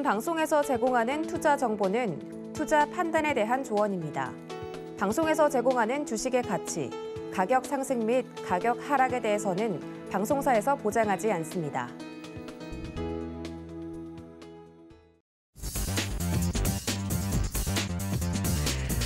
본 방송에서 제공하는 투자 정보는 투자 판단에 대한 조언입니다. 방송에서 제공하는 주식의 가치, 가격 상승 및 가격 하락에 대해서는 방송사에서 보장하지 않습니다.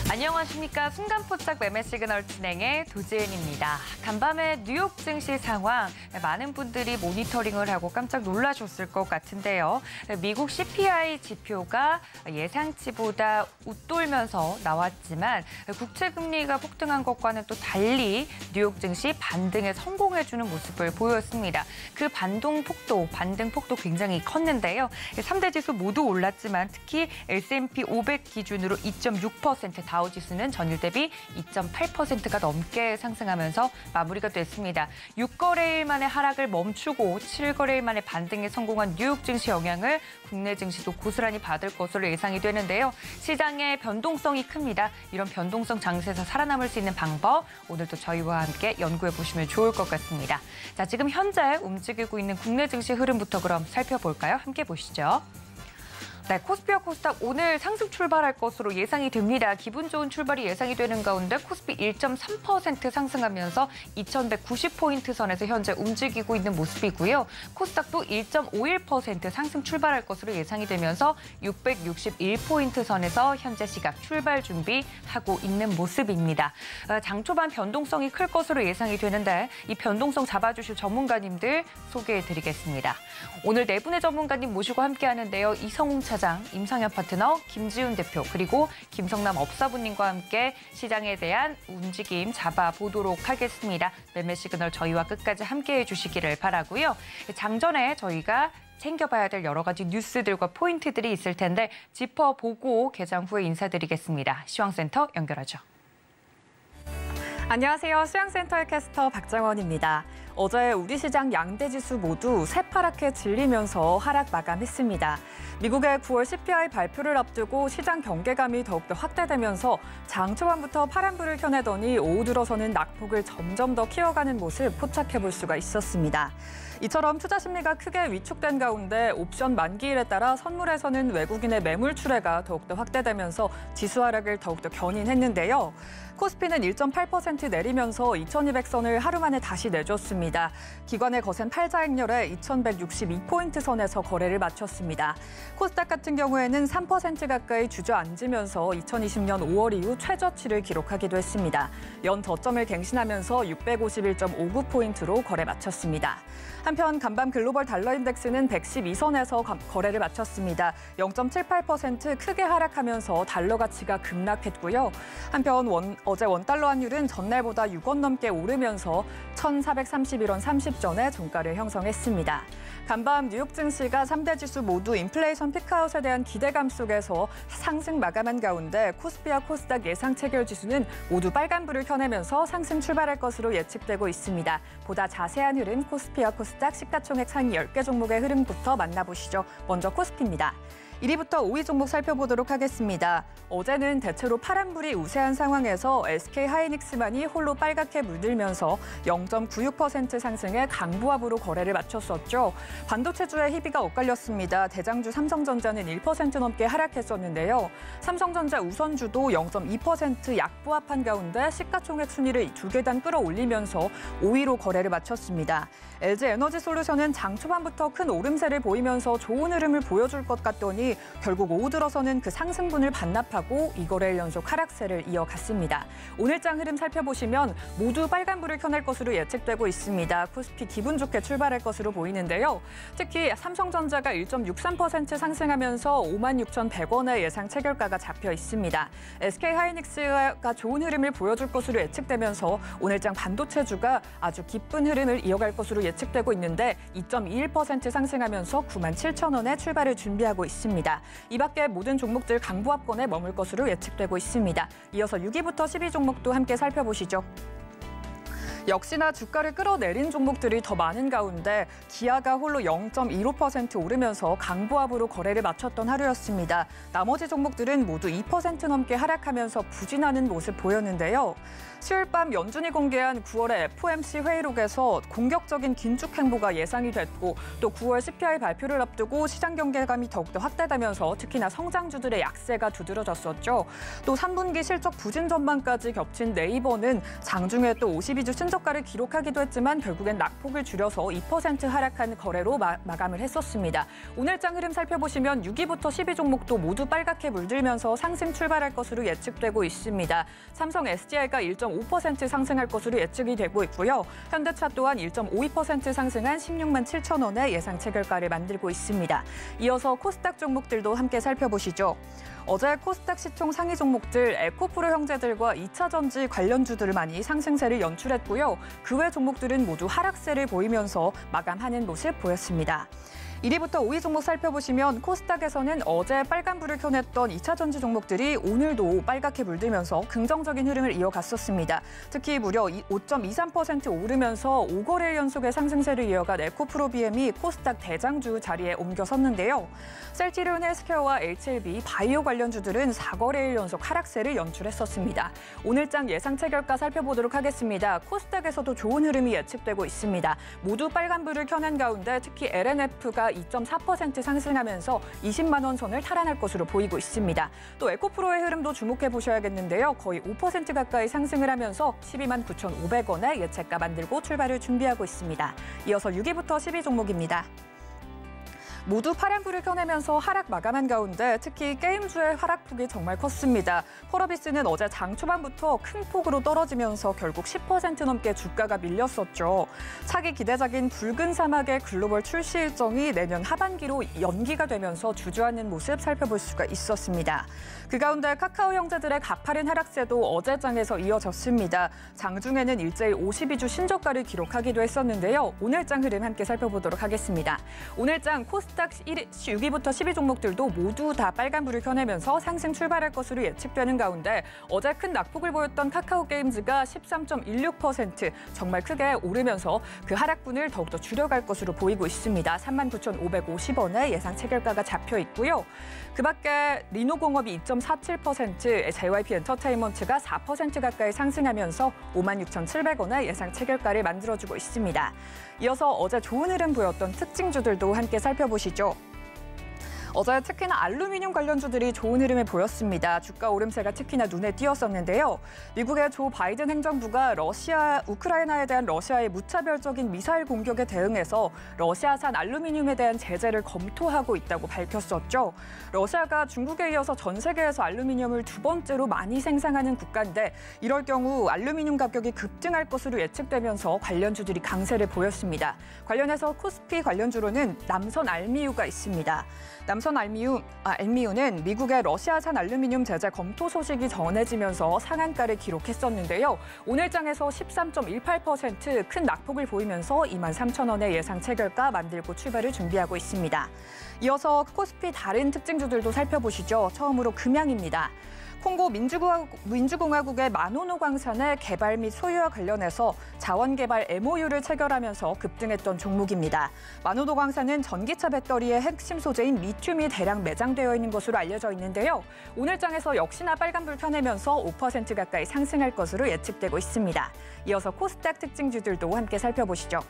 안녕하십니까. 순간포착 매매 시그널 진행의 도지은입니다. 간밤에 뉴욕 증시 상황, 많은 분들이 모니터링을 하고 깜짝 놀라셨을 것 같은데요. 미국 CPI 지표가 예상치보다 웃돌면서 나왔지만 국채금리가 폭등한 것과는 또 달리 뉴욕 증시 반등에 성공해주는 모습을 보였습니다. 그 반등 폭도 굉장히 컸는데요. 3대 지수 모두 올랐지만 특히 S&P 500 기준으로 2.6%, 다우지수는 전일 대비 2.8%가 넘게 상승하면서 마무리가 됐습니다. 6거래일 만에 하락을 멈추고 7거래일 만에 반등에 성공한 뉴욕 증시 영향을 국내 증시도 고스란히 받을 것으로 예상이 되는데요. 시장의 변동성이 큽니다. 이런 변동성 장세에서 살아남을 수 있는 방법, 오늘도 저희와 함께 연구해 보시면 좋을 것 같습니다. 자, 지금 현재 움직이고 있는 국내 증시 흐름부터 그럼 살펴볼까요? 함께 보시죠. 네, 코스피와 코스닥 오늘 상승 출발할 것으로 예상이 됩니다. 기분 좋은 출발이 예상이 되는 가운데 코스피 1.3% 상승하면서 2190포인트 선에서 현재 움직이고 있는 모습이고요. 코스닥도 1.51% 상승 출발할 것으로 예상이 되면서 661포인트 선에서 현재 시각 출발 준비하고 있는 모습입니다. 장 초반 변동성이 클 것으로 예상이 되는데 이 변동성 잡아주실 전문가님들 소개해드리겠습니다. 오늘 네 분의 전문가님 모시고 함께하는데요. 이성웅 차장, 임상현 파트너, 김지훈 대표, 그리고 김성남 업사부님과 함께 시장에 대한 움직임 잡아보도록 하겠습니다. 매매 시그널 저희와 끝까지 함께해 주시기를 바라고요. 장전에 저희가 챙겨봐야 될 여러 가지 뉴스들과 포인트들이 있을 텐데 짚어보고 개장 후에 인사드리겠습니다. 시황센터 연결하죠. 안녕하세요. 수양센터의 캐스터 박정원입니다. 어제 우리 시장 양대 지수 모두 새파랗게 질리면서 하락 마감했습니다. 미국의 9월 CPI 발표를 앞두고 시장 경계감이 더욱더 확대되면서 장 초반부터 파란불을 켜내더니 오후 들어서는 낙폭을 점점 더 키워가는 모습 포착해볼 수가 있었습니다. 이처럼 투자 심리가 크게 위축된 가운데 옵션 만기일에 따라 선물에서는 외국인의 매물 출회가 더욱더 확대되면서 지수 하락을 더욱더 견인했는데요. 코스피는 1.8% 내리면서 2200선을 하루 만에 다시 내줬습니다. 기관의 거센 팔자 행렬에 2162포인트 선에서 거래를 마쳤습니다. 코스닥 같은 경우에는 3% 가까이 주저앉으면서 2020년 5월 이후 최저치를 기록하기도 했습니다. 연 저점을 갱신하면서 651.59포인트로 거래 마쳤습니다. 한편 간밤 글로벌 달러 인덱스는 112선에서 거래를 마쳤습니다. 0.78% 크게 하락하면서 달러 가치가 급락했고요. 한편 어제 원달러 환율은 전날보다 6원 넘게 오르면서 1,431원 30전에 종가를 형성했습니다. 간밤 뉴욕 증시가 3대 지수 모두 인플레이션 피크아웃에 대한 기대감 속에서 상승 마감한 가운데 코스피와 코스닥 예상 체결 지수는 모두 빨간불을 켜내면서 상승 출발할 것으로 예측되고 있습니다. 보다 자세한 흐름 코스피와 코스닥 시가총액 상위 10개 종목의 흐름부터 만나보시죠. 먼저 코스피입니다. 1위부터 5위 종목 살펴보도록 하겠습니다. 어제는 대체로 파란불이 우세한 상황에서 SK하이닉스만이 홀로 빨갛게 물들면서 0.96% 상승의 강보합으로 거래를 마쳤었죠. 반도체주의 희비가 엇갈렸습니다. 대장주 삼성전자는 1% 넘게 하락했었는데요. 삼성전자 우선주도 0.2% 약보합한 가운데 시가총액 순위를 2계단 끌어올리면서 5위로 거래를 마쳤습니다. LG에너지솔루션은 장 초반부터 큰 오름세를 보이면서 좋은 흐름을 보여줄 것 같더니 결국 오후 들어서는 그 상승분을 반납하고 2거래일 연속 하락세를 이어갔습니다. 오늘장 흐름 살펴보시면 모두 빨간불을 켜낼 것으로 예측되고 있습니다. 코스피 기분 좋게 출발할 것으로 보이는데요. 특히 삼성전자가 1.63% 상승하면서 56,100원의 예상 체결가가 잡혀 있습니다. SK하이닉스가 좋은 흐름을 보여줄 것으로 예측되면서 오늘장 반도체주가 아주 기쁜 흐름을 이어갈 것으로 예측되고 있는데 2.21% 상승하면서 97,000원에 출발을 준비하고 있습니다. 이 밖에 모든 종목들 강보합권에 머물 것으로 예측되고 있습니다. 이어서 6위부터 10위 종목도 함께 살펴보시죠. 역시나 주가를 끌어내린 종목들이 더 많은 가운데 기아가 홀로 0.15% 오르면서 강보합으로 거래를 마쳤던 하루였습니다. 나머지 종목들은 모두 2% 넘게 하락하면서 부진하는 모습 보였는데요. 수요일 밤 연준이 공개한 9월의 FOMC 회의록에서 공격적인 긴축 행보가 예상이 됐고 또 9월 CPI 발표를 앞두고 시장 경계감이 더욱더 확대되면서 특히나 성장주들의 약세가 두드러졌었죠. 또 3분기 실적 부진 전망까지 겹친 네이버는 장중에 또 52주 신저가를 기록하기도 했지만 결국엔 낙폭을 줄여서 2% 하락한 거래로 마감을 했었습니다. 오늘장 흐름 살펴보시면 6위부터 10위 종목도 모두 빨갛게 물들면서 상승 출발할 것으로 예측되고 있습니다. 삼성 SDI가 1.5% 상승할 것으로 예측이 되고 있고요. 현대차 또한 1.52% 상승한 16만 7천 원의 예상 체결가를 만들고 있습니다. 이어서 코스닥 종목들도 함께 살펴보시죠. 어제 코스닥 시총 상위 종목들 에코프로 형제들과 2차 전지 관련주들을 많이 상승세를 연출했고요. 그 외 종목들은 모두 하락세를 보이면서 마감하는 모습 보였습니다. 1위부터 5위 종목 살펴보시면 코스닥에서는 어제 빨간불을 켜냈던 2차 전지 종목들이 오늘도 빨갛게 물들면서 긍정적인 흐름을 이어갔었습니다. 특히 무려 5.23% 오르면서 5거래일 연속의 상승세를 이어간 에코프로 BM이 코스닥 대장주 자리에 옮겨섰는데요. 셀티리온 헬스케어와 HLB 바이오 관련주들은 4거래일 연속 하락세를 연출했었습니다. 오늘장 예상 체결가 살펴보도록 하겠습니다. 코스닥에서도 좋은 흐름이 예측되고 있습니다. 모두 빨간불을 켜낸 가운데 특히 LNF가 2.4% 상승하면서 20만 원 선을 탈환할 것으로 보이고 있습니다. 또 에코프로의 흐름도 주목해 보셔야겠는데요. 거의 5% 가까이 상승을 하면서 12만 9,500원의 예측가 만들고 출발을 준비하고 있습니다. 이어서 6위부터 10위 종목입니다. 모두 파란불을 켜내면서 하락 마감한 가운데 특히 게임주의 하락폭이 정말 컸습니다. 펄어비스는 어제 장 초반부터 큰 폭으로 떨어지면서 결국 10% 넘게 주가가 밀렸었죠. 차기 기대작인 붉은 사막의 글로벌 출시 일정이 내년 하반기로 연기가 되면서 주저하는 모습 살펴볼 수가 있었습니다. 그 가운데 카카오 형제들의 가파른 하락세도 어제 장에서 이어졌습니다. 장중에는 일제히 52주 신저가를 기록하기도 했었는데요. 오늘 장 흐름 함께 살펴보도록 하겠습니다. 오늘 장 코스닥 6위부터 10위 종목들도 모두 다 빨간불을 켜내면서 상승 출발할 것으로 예측되는 가운데 어제 큰 낙폭을 보였던 카카오 게임즈가 13.16% 정말 크게 오르면서 그 하락분을 더욱더 줄여갈 것으로 보이고 있습니다. 39,550원의 예상 체결가가 잡혀 있고요. 그 밖에 리노공업이 2.47%, JYP 엔터테인먼트가 4% 가까이 상승하면서 56,700원의 예상 체결가를 만들어주고 있습니다. 이어서 어제 좋은 흐름 보였던 특징주들도 함께 살펴보시죠. 어제 특히나 알루미늄 관련주들이 좋은 흐름을 보였습니다. 주가 오름세가 특히나 눈에 띄었었는데요. 미국의 조 바이든 행정부가 우크라이나에 대한 러시아의 무차별적인 미사일 공격에 대응해서 러시아산 알루미늄에 대한 제재를 검토하고 있다고 밝혔었죠. 러시아가 중국에 이어서 전 세계에서 알루미늄을 두 번째로 많이 생산하는 국가인데 이럴 경우 알루미늄 가격이 급등할 것으로 예측되면서 관련주들이 강세를 보였습니다. 관련해서 코스피 관련주로는 남선 알미유가 있습니다. 남선 알미유는 미국의 러시아산 알루미늄 제재 검토 소식이 전해지면서 상한가를 기록했었는데요. 오늘장에서 13.18% 큰 낙폭을 보이면서 23,000원의 예상 체결가 만들고 출발을 준비하고 있습니다. 이어서 코스피 다른 특징주들도 살펴보시죠. 처음으로 금양입니다. 콩고 민주공화국의 마노노 광산의 개발 및 소유와 관련해서 자원개발 MOU를 체결하면서 급등했던 종목입니다. 마노노 광산은 전기차 배터리의 핵심 소재인 리튬이 대량 매장되어 있는 것으로 알려져 있는데요. 오늘장에서 역시나 빨간불 켜내면서 5% 가까이 상승할 것으로 예측되고 있습니다. 이어서 코스닥 특징주들도 함께 살펴보시죠.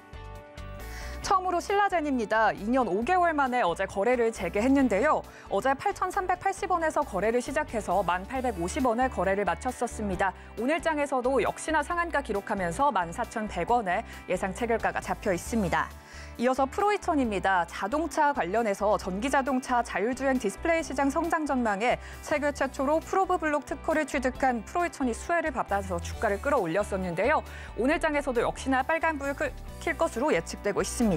처음으로 신라젠입니다. 2년 5개월 만에 어제 거래를 재개했는데요. 어제 8,380원에서 거래를 시작해서 1,850원에 거래를 마쳤었습니다. 오늘장에서도 역시나 상한가 기록하면서 14,100원에 예상 체결가가 잡혀 있습니다. 이어서 프로이천입니다. 자동차 관련해서 전기자동차 자율주행 디스플레이 시장 성장 전망에 세계 최초로 프로브 블록 특허를 취득한 프로이천이 수혜를 받아서 주가를 끌어올렸었는데요. 오늘장에서도 역시나 빨간불 킬 것으로 예측되고 있습니다.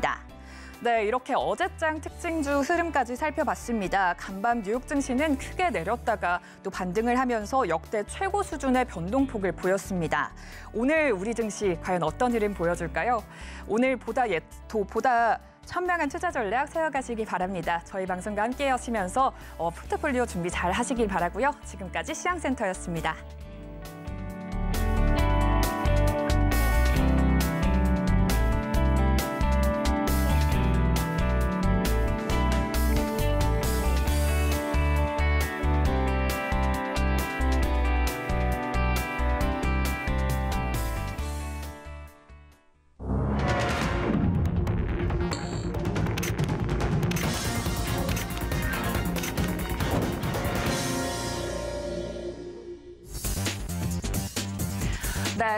네, 이렇게 어제장 특징주 흐름까지 살펴봤습니다. 간밤 뉴욕 증시는 크게 내렸다가 또 반등을 하면서 역대 최고 수준의 변동폭을 보였습니다. 오늘 우리 증시 과연 어떤 흐름 보여줄까요? 오늘 보다 현명한 투자 전략 세워가시기 바랍니다. 저희 방송과 함께 하시면서 포트폴리오 준비 잘 하시길 바라고요. 지금까지 시장센터였습니다.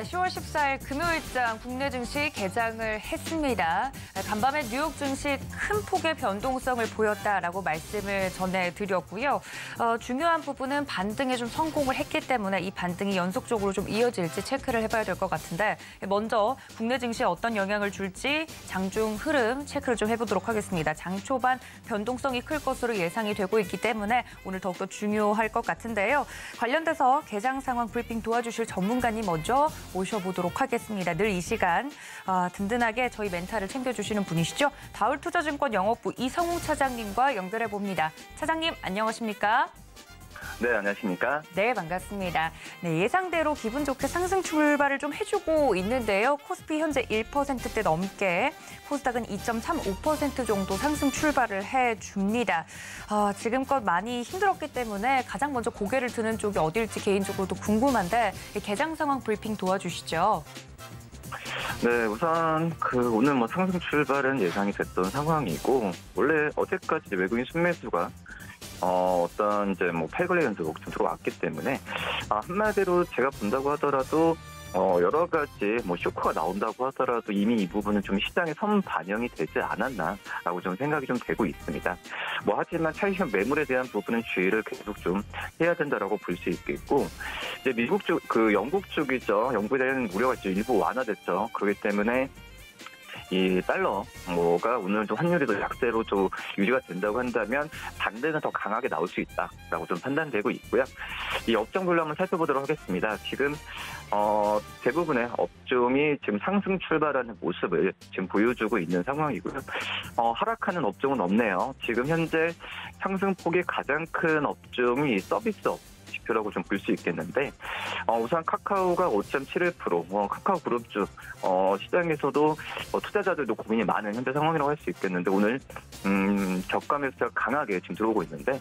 자, 10월 14일 금요일장 국내 증시 개장을 했습니다. 간밤에 뉴욕 증시 큰 폭의 변동성을 보였다라고 말씀을 전해드렸고요. 중요한 부분은 반등에 좀 성공을 했기 때문에 이 반등이 연속적으로 좀 이어질지 체크를 해봐야 될 것 같은데 먼저 국내 증시에 어떤 영향을 줄지 장중 흐름 체크를 좀 해보도록 하겠습니다. 장 초반 변동성이 클 것으로 예상이 되고 있기 때문에 오늘 더욱더 중요할 것 같은데요. 관련돼서 개장 상황 브리핑 도와주실 전문가님 먼저 모셔보도록 하겠습니다. 늘 이 시간 든든하게 저희 멘탈을 챙겨주시는 분이시죠. 다울투자증권 영업부 이성웅 차장님과 연결해 봅니다. 차장님 안녕하십니까? 네, 안녕하십니까? 네, 반갑습니다. 네, 예상대로 기분 좋게 상승 출발을 좀 해주고 있는데요. 코스피 현재 1%대 넘게, 코스닥은 2.35% 정도 상승 출발을 해줍니다. 지금껏 많이 힘들었기 때문에 가장 먼저 고개를 드는 쪽이 어딜지 개인적으로도 궁금한데 개장 상황 브리핑 도와주시죠. 네, 우선 오늘 상승 출발은 예상이 됐던 상황이고, 원래 어제까지 외국인 순매수가 어떤 8거래 연속 좀 들어왔기 때문에 한마디로 제가 본다고 하더라도 여러 가지 쇼크가 나온다고 하더라도 이미 이 부분은 좀 시장에 반영이 되지 않았나라고 좀 생각이 좀 되고 있습니다. 하지만 차익 매물에 대한 부분은 주의를 계속 좀 해야 된다라고 볼 수 있겠고, 이제 미국 쪽, 영국 쪽이죠. 영국에 대한 우려가 일부 완화됐죠. 그렇기 때문에 이 달러가 오늘 좀 환율이 더 약세로 좀 유지가 된다고 한다면 반대는 더 강하게 나올 수 있다라고 좀 판단되고 있고요. 이 업종별로 한번 살펴보도록 하겠습니다. 지금 대부분의 업종이 지금 상승 출발하는 모습을 지금 보여주고 있는 상황이고요. 하락하는 업종은 없네요. 지금 현재 상승폭이 가장 큰 업종이 서비스업 지표라고 좀 볼 수 있겠는데, 우선 카카오가 5.71%, 카카오 그룹주 시장에서도 투자자들도 고민이 많은 현재 상황이라고 할 수 있겠는데, 오늘 저가 강하게 지금 들어오고 있는데,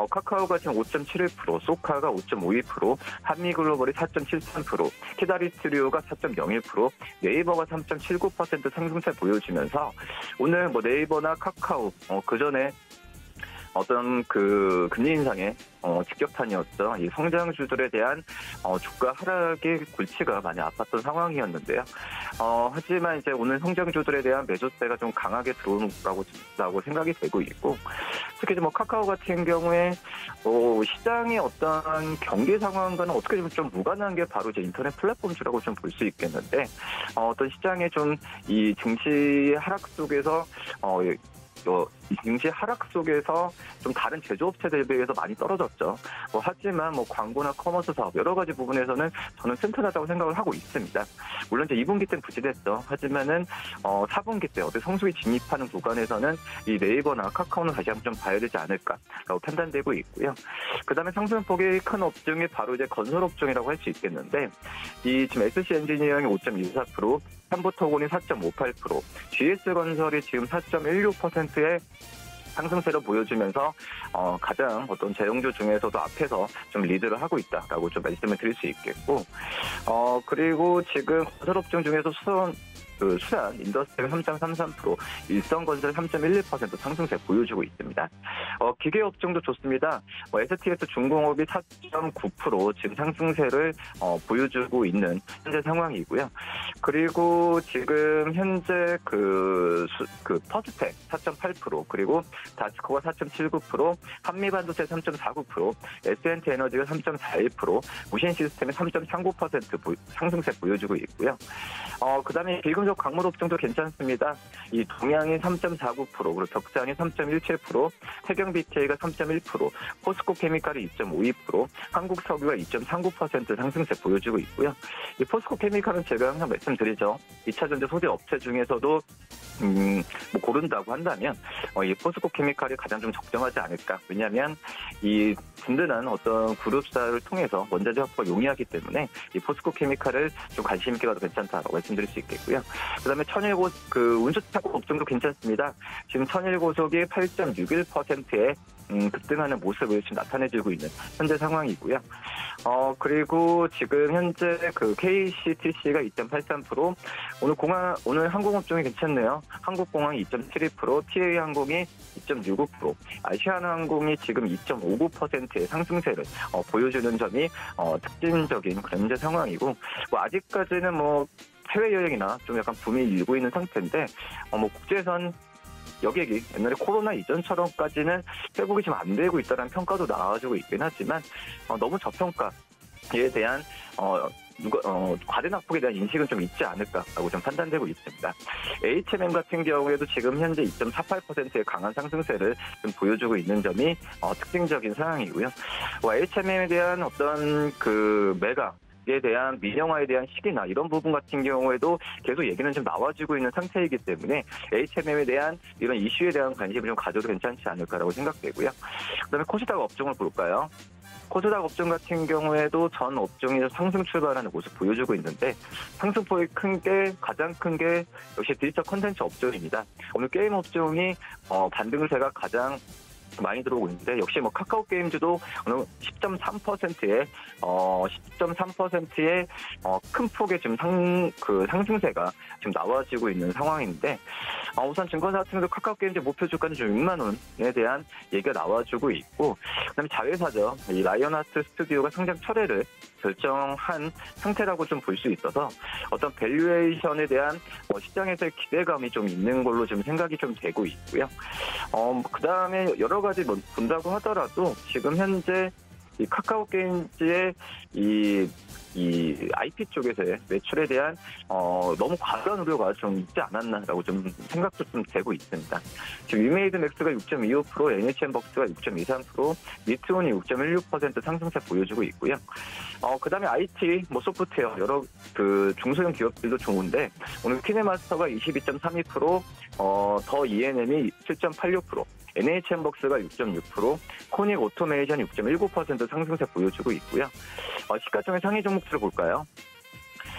카카오가 지금 5.71%, 소카가 5.52%, 한미글로벌이 4.73%, 키다리트리오가 4.01%, 네이버가 3.79% 상승세 보여주면서 오늘 네이버나 카카오 그 전에 어떤 금리 인상의 직격탄이었죠. 이 성장주들에 대한 주가 하락의 골치가 많이 아팠던 상황이었는데요. 하지만 이제 오늘 성장주들에 대한 매수세가 좀 강하게 들어오는 거라고 생각이 되고 있고, 특히 카카오 같은 경우에 시장의 어떤 경기 상황과는 어떻게 보면 좀 무관한 게 바로 이제 인터넷 플랫폼주라고 좀 볼 수 있겠는데, 어떤 시장의 좀 이 증시 하락 속에서 이 증시 하락 속에서 좀 다른 제조업체들에 비해서 많이 떨어졌죠. 하지만 광고나 커머스 사업 여러 가지 부분에서는 저는 튼튼하다고 생각을 하고 있습니다. 물론 이제 2분기 때는 부진했죠. 하지만은 4분기 때 어떤 성수기 진입하는 구간에서는 이 네이버나 카카오는 다시 한번 좀 봐야 되지 않을까라고 판단되고 있고요. 그다음에 상승폭이 큰 업종이 바로 이제 건설 업종이라고 할 수 있겠는데, 이 지금 SC 엔지니어링이 5.24%, 삼부토건이 4.58%, GS건설이 지금 4.16%의 상승세를 보여주면서 가장 어떤 제형주 중에서도 앞에서 좀 리드를 하고 있다라고 좀 말씀을 드릴 수 있겠고, 그리고 지금 건설업종 중에서 수산 인더스트리가 3.33%, 일성건설 3.11% 상승세 보여주고 있습니다. 기계업종도 좋습니다. STS 중공업이 4.9% 지금 상승세를 보여주고 있는 현재 상황이고요. 그리고 지금 현재 퍼스텍 4.8%, 그리고 다스코가 4.79%, 한미반도체 3.49%, S&T 에너지가 3.41%, 무신시스템이 3.39% 상승세 보여주고 있고요. 그다음에 비금속 광물업종도 괜찮습니다. 이 동양이 3.49%, 그리고 덕산이 3.17%, 태경BTA가 3.1%, 포스코케미칼이 2.52%, 한국석유가 2.39% 상승세 보여주고 있고요. 이 포스코케미칼은 제가 항상 말씀드리죠. 2차전지 소재 업체 중에서도 고른다고 한다면 이 포스코케미칼이 가장 좀 적정하지 않을까. 왜냐하면 이 든든한 어떤 그룹사를 통해서 원자재 확보가 용이하기 때문에 이 포스코케미칼을 좀 관심 있게 가도 괜찮다라고 말씀드릴 수 있겠고요. 그다음에 천일고 운수차고 업종도 괜찮습니다. 지금 천일고속이 8.61%의 급등하는 모습을 지금 나타내주고 있는 현재 상황이고요. 그리고 지금 현재 그 KCTC가 2.83%, 오늘 항공업종이 괜찮네요. 한국공항이 2.72%, TA항공이 2.69%, 아시아나항공이 지금 2.59%의 상승세를 보여주는 점이 특징적인 그런 현재 상황이고, 뭐 아직까지는 뭐 해외여행이나 좀 약간 붐이 일고 있는 상태인데, 뭐 국제선 여객이 옛날에 코로나 이전처럼까지는 회복이 지금 안 되고 있다는 평가도 나와주고 있긴 하지만, 너무 저평가에 대한 과대 납폭에 대한 인식은 좀 있지 않을까라고 좀 판단되고 있습니다. HMM 같은 경우에도 지금 현재 2.48%의 강한 상승세를 좀 보여주고 있는 점이 특징적인 상황이고요. HMM에 대한 어떤 그 매각에 대한 민영화에 대한 시기나 이런 부분 같은 경우에도 계속 얘기는 좀 나와주고 있는 상태이기 때문에 HMM에 대한 이런 이슈에 대한 관심을 좀 가져도 괜찮지 않을까라고 생각되고요. 그다음에 코스닥 업종을 볼까요? 코스닥 업종 같은 경우에도 전 업종이 상승 출발하는 모습 보여주고 있는데, 상승폭이 가장 큰 게 역시 디지털 콘텐츠 업종입니다. 오늘 게임 업종이 반등세가 가장 많이 들어오고 있는데, 역시 뭐 카카오 게임즈도 오늘 10.3%의 큰 폭의 지금 상승세가 지금 나와지고 있는 상황인데, 우선 증권사 같은 경우도 카카오 게임즈 목표 주가는 좀 6만 원에 대한 얘기가 나와주고 있고, 그다음에 자회사죠. 이 라이언하트 스튜디오가 상장 철회를 결정한 상태라고 좀 볼 수 있어서 어떤 밸류에이션에 대한 시장에서의 기대감이 좀 있는 걸로 지금 생각이 좀 되고 있고요. 그다음에 여러 가지 본다고 하더라도 지금 현재 이 카카오 게임즈의 이 IP 쪽에서의 매출에 대한 너무 과도한 우려가 좀 있지 않았나라고 좀 생각도 좀 되고 있습니다. 지금 위메이드 맥스가 6.25%, NHN벅스가 6.23%, 미트온이 6.16% 상승세 보여주고 있고요. 그다음에 IT, 뭐 소프트웨어 여러 그 중소형 기업들도 좋은데, 오늘 키네마스터가 22.32%, 더 ENM이 7.86%, NHN벅스가 6.6%, 코닉 오토메이션 6.19% 상승세 보여주고 있고요. 시가총액 상위 종목들을 볼까요?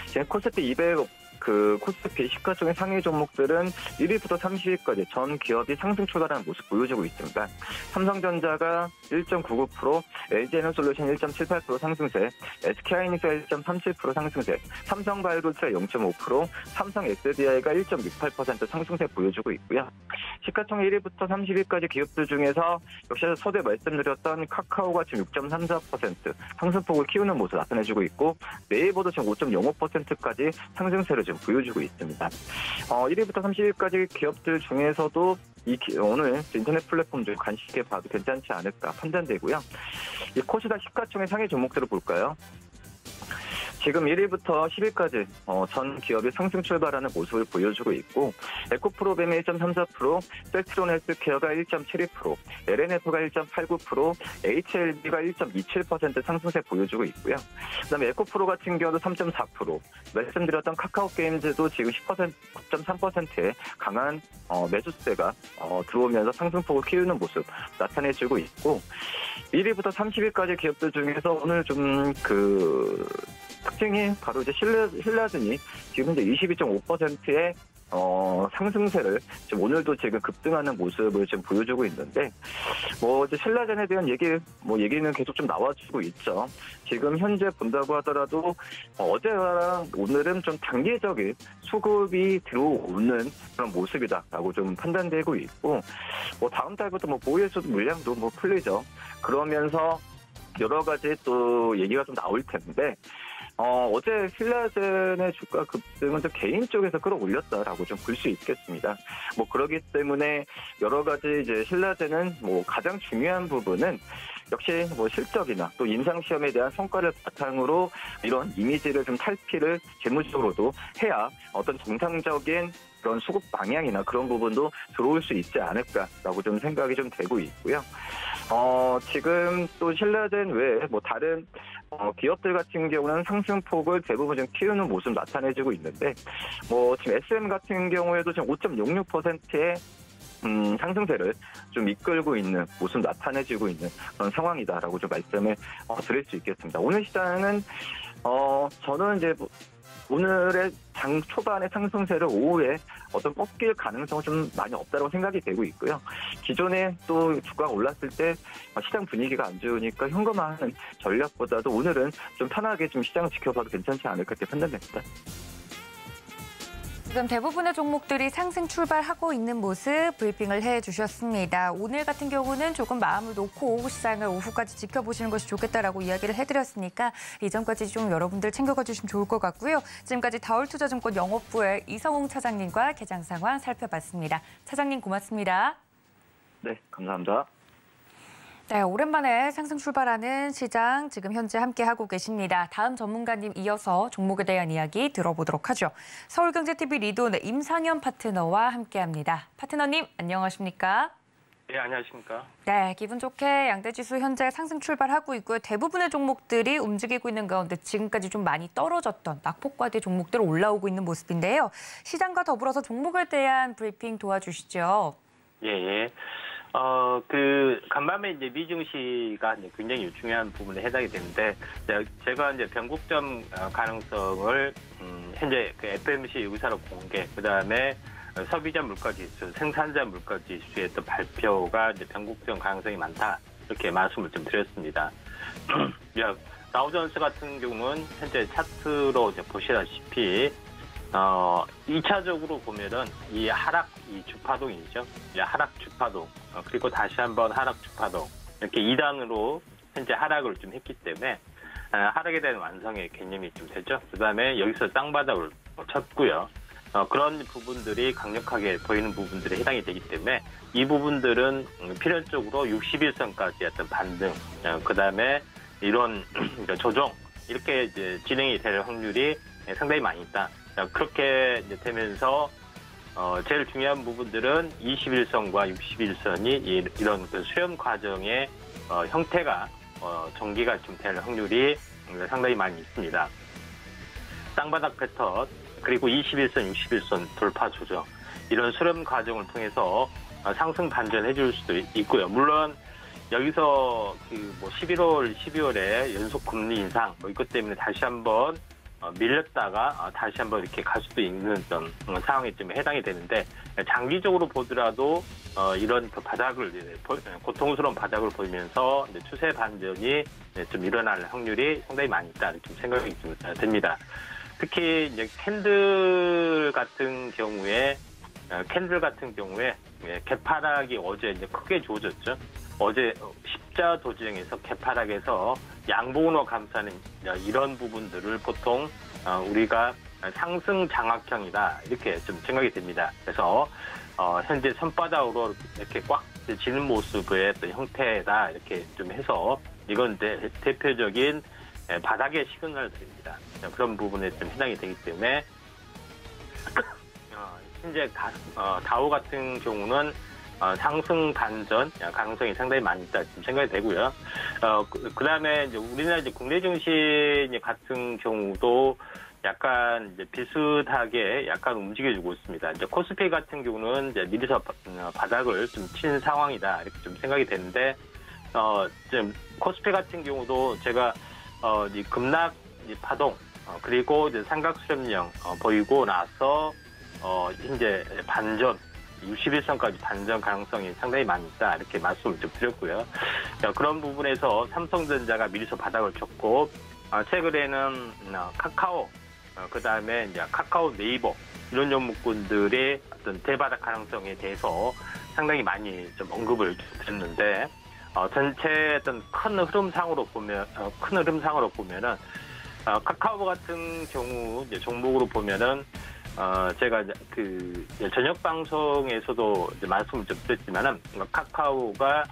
지금 코스피 200, 코스피 시가총액 상위 종목들은 1위부터 30위까지 전 기업이 상승 출발하는 모습 보여주고 있습니다. 삼성전자가 1.99%, LG에너솔루션 1.78% 상승세, SK하이닉스가 1.37% 상승세, 삼성바이오로스가 0.5%, 삼성 SDI가 1.68% 상승세 보여주고 있고요. 시가총액 1위부터 30위까지 기업들 중에서 역시 서두에 말씀드렸던 카카오가 지금 6.34% 상승폭을 키우는 모습 나타내주고 있고, 네이버도 지금 5.05%까지 상승세를 지금 보여주고 있습니다. 1위부터 30위까지 기업들 중에서도 오늘 인터넷 플랫폼 좀 관심 있게 봐도 괜찮지 않을까 판단되고요. 이 코스닥 시가총액 상위 종목들을 볼까요? 지금 1위부터 10위까지 전 기업이 상승 출발하는 모습을 보여주고 있고, 에코프로벤이 1.34%, 셀트론 헬스케어가 1.72%, LNF가 1.89%, HLB가 1.27% 상승세 보여주고 있고요. 그다음에 에코프로 같은 경우도 3.4%, 말씀드렸던 카카오 게임즈도 지금 9.3%의 강한 매수세가 들어오면서 상승폭을 키우는 모습 나타내주고 있고, 1위부터 30위까지 기업들 중에서 오늘 좀 특징이 바로 이제 신라젠이 지금 이제 22.5%의 상승세를 지금 오늘도 지금 급등하는 모습을 지금 보여주고 있는데, 이제 신라젠에 대한 얘기는 계속 좀 나와주고 있죠. 지금 현재 본다고 하더라도 어제랑 오늘은 좀 단기적인 수급이 들어오는 그런 모습이다라고 좀 판단되고 있고, 다음 달부터 보이에서도 물량도 풀리죠. 그러면서 여러 가지 또 얘기가 좀 나올 텐데, 어제 신라젠의 주가 급등은 좀 개인 쪽에서 끌어올렸다라고 좀 볼 수 있겠습니다. 그러기 때문에 여러 가지 이제 신라젠은 가장 중요한 부분은 역시 실적이나 또 임상시험에 대한 성과를 바탕으로 이런 이미지를 좀 탈피를 재무적으로도 해야 어떤 정상적인 그런 수급 방향이나 그런 부분도 들어올 수 있지 않을까라고 좀 생각이 좀 되고 있고요. 지금 또 신라젠 외에 다른 기업들 같은 경우는 상승폭을 대부분 좀 키우는 모습 나타내주고 있는데, 지금 SM 같은 경우에도 지금 5.66%의 상승세를 좀 이끌고 있는 모습 나타내주고 있는 그런 상황이다라고 좀 말씀을 드릴 수 있겠습니다. 오늘 시장은 저는 이제 오늘의 장 초반의 상승세를 오후에 어떤 꺾일 가능성은 좀 많이 없다고 생각이 되고 있고요. 기존에 또 주가가 올랐을 때 시장 분위기가 안 좋으니까 현금화하는 전략보다도 오늘은 좀 편하게 좀 시장을 지켜봐도 괜찮지 않을까 이렇게 판단됩니다. 지금 대부분의 종목들이 상승 출발하고 있는 모습 브리핑을 해주셨습니다. 오늘 같은 경우는 조금 마음을 놓고 시장을 오후까지 지켜보시는 것이 좋겠다라고 이야기를 해드렸으니까 이전까지 좀 여러분들 챙겨가 주시면 좋을 것 같고요. 지금까지 다올투자증권 영업부의 이성웅 차장님과 개장 상황 살펴봤습니다. 차장님 고맙습니다. 네, 감사합니다. 네, 오랜만에 상승 출발하는 시장 지금 현재 함께하고 계십니다. 다음 전문가님 이어서 종목에 대한 이야기 들어보도록 하죠. 서울경제TV 리돈 임상현 파트너와 함께합니다. 파트너님 안녕하십니까? 네, 안녕하십니까? 네, 기분 좋게 양대지수 현재 상승 출발하고 있고요. 대부분의 종목들이 움직이고 있는 가운데 지금까지 좀 많이 떨어졌던 낙폭과대 종목들 올라오고 있는 모습인데요. 시장과 더불어서 종목에 대한 브리핑 도와주시죠. 예. 간밤에 이제 미증시가 이제 굉장히 중요한 부분에 해당이 되는데, 제가 이제 변곡점 가능성을, 현재 그 FMC 의사로 공개, 그 다음에 소비자 물가지수, 생산자 물가지수의 또 발표가 이제 변곡점 가능성이 많다. 이렇게 말씀을 좀 드렸습니다. 다우존스 같은 경우는 현재 차트로 이제 보시다시피, 2차적으로 보면은 이 하락, 이 주파동이죠. 하락 주파동, 그리고 다시 한번 하락 주파동. 이렇게 2단으로 현재 하락을 좀 했기 때문에, 하락에 대한 완성의 개념이 좀 되죠. 그 다음에 여기서 땅바닥을 쳤고요. 그런 부분들이 강력하게 보이는 부분들에 해당이 되기 때문에 이 부분들은 필연적으로 61선까지 어떤 반등, 그 다음에 이런 조정, 이렇게 이제 진행이 될 확률이 상당히 많이 있다. 그렇게 이제 되면서 제일 중요한 부분들은 21선과 61선이 이런 그 수렴 과정의 형태가 전개가 좀 될 확률이 상당히 많이 있습니다. 땅바닥 패턴 그리고 21선, 61선 돌파 조정 이런 수렴 과정을 통해서 상승 반전해 줄 수도 있고요. 물론 여기서 그 11월, 12월에 연속 금리 인상 이것 때문에 다시 한번 밀렸다가 다시 한번 이렇게 갈 수도 있는 어떤 상황에 좀 해당이 되는데, 장기적으로 보더라도 이런 그 바닥을, 고통스러운 바닥을 보이면서 이제 추세 반전이 좀 일어날 확률이 상당히 많이 있다 이렇게 좀 생각이 좀 됩니다. 특히 이제 캔들 같은 경우에 개파락이 어제 이제 크게 좋아졌죠. 어제 십자 도징에서 개파락에서 양봉으로 감싸는 이런 부분들을 보통 우리가 상승 장악형이다 이렇게 좀 생각이 됩니다. 그래서 현재 손바닥으로 이렇게 꽉 지는 모습의 어떤 형태다 이렇게 좀 해서 이건 대표적인 바닥의 시그널들입니다. 그런 부분에 좀 해당이 되기 때문에 현재 다우 같은 경우는 상승 반전 가능성이 상당히 많이 있다 지금 생각이 되고요. 그다음에 이제 우리나라 이제 국내 증시 같은 경우도 약간 이제 비슷하게 약간 움직여주고 있습니다. 이제 코스피 같은 경우는 이제 미리서 바닥을 좀 친 상황이다 이렇게 좀 생각이 되는데, 지금 코스피 같은 경우도 제가 이 급락 파동 그리고 이제 삼각 수렴령 보이고 나서 현재 반전 61선까지 반전 가능성이 상당히 많이 있다 이렇게 말씀을 좀 드렸고요. 그런 부분에서 삼성전자가 미리서 바닥을 쳤고, 최근에는 카카오, 그 다음에 이제 카카오 네이버 이런 종목군들의 어떤 대바닥 가능성에 대해서 상당히 많이 좀 언급을 드렸는데, 전체 어떤 큰 흐름상으로 보면은 카카오 같은 경우 이제 종목으로 보면은 제가 그 저녁 방송에서도 이제 말씀을 좀 드렸지만은 카카오가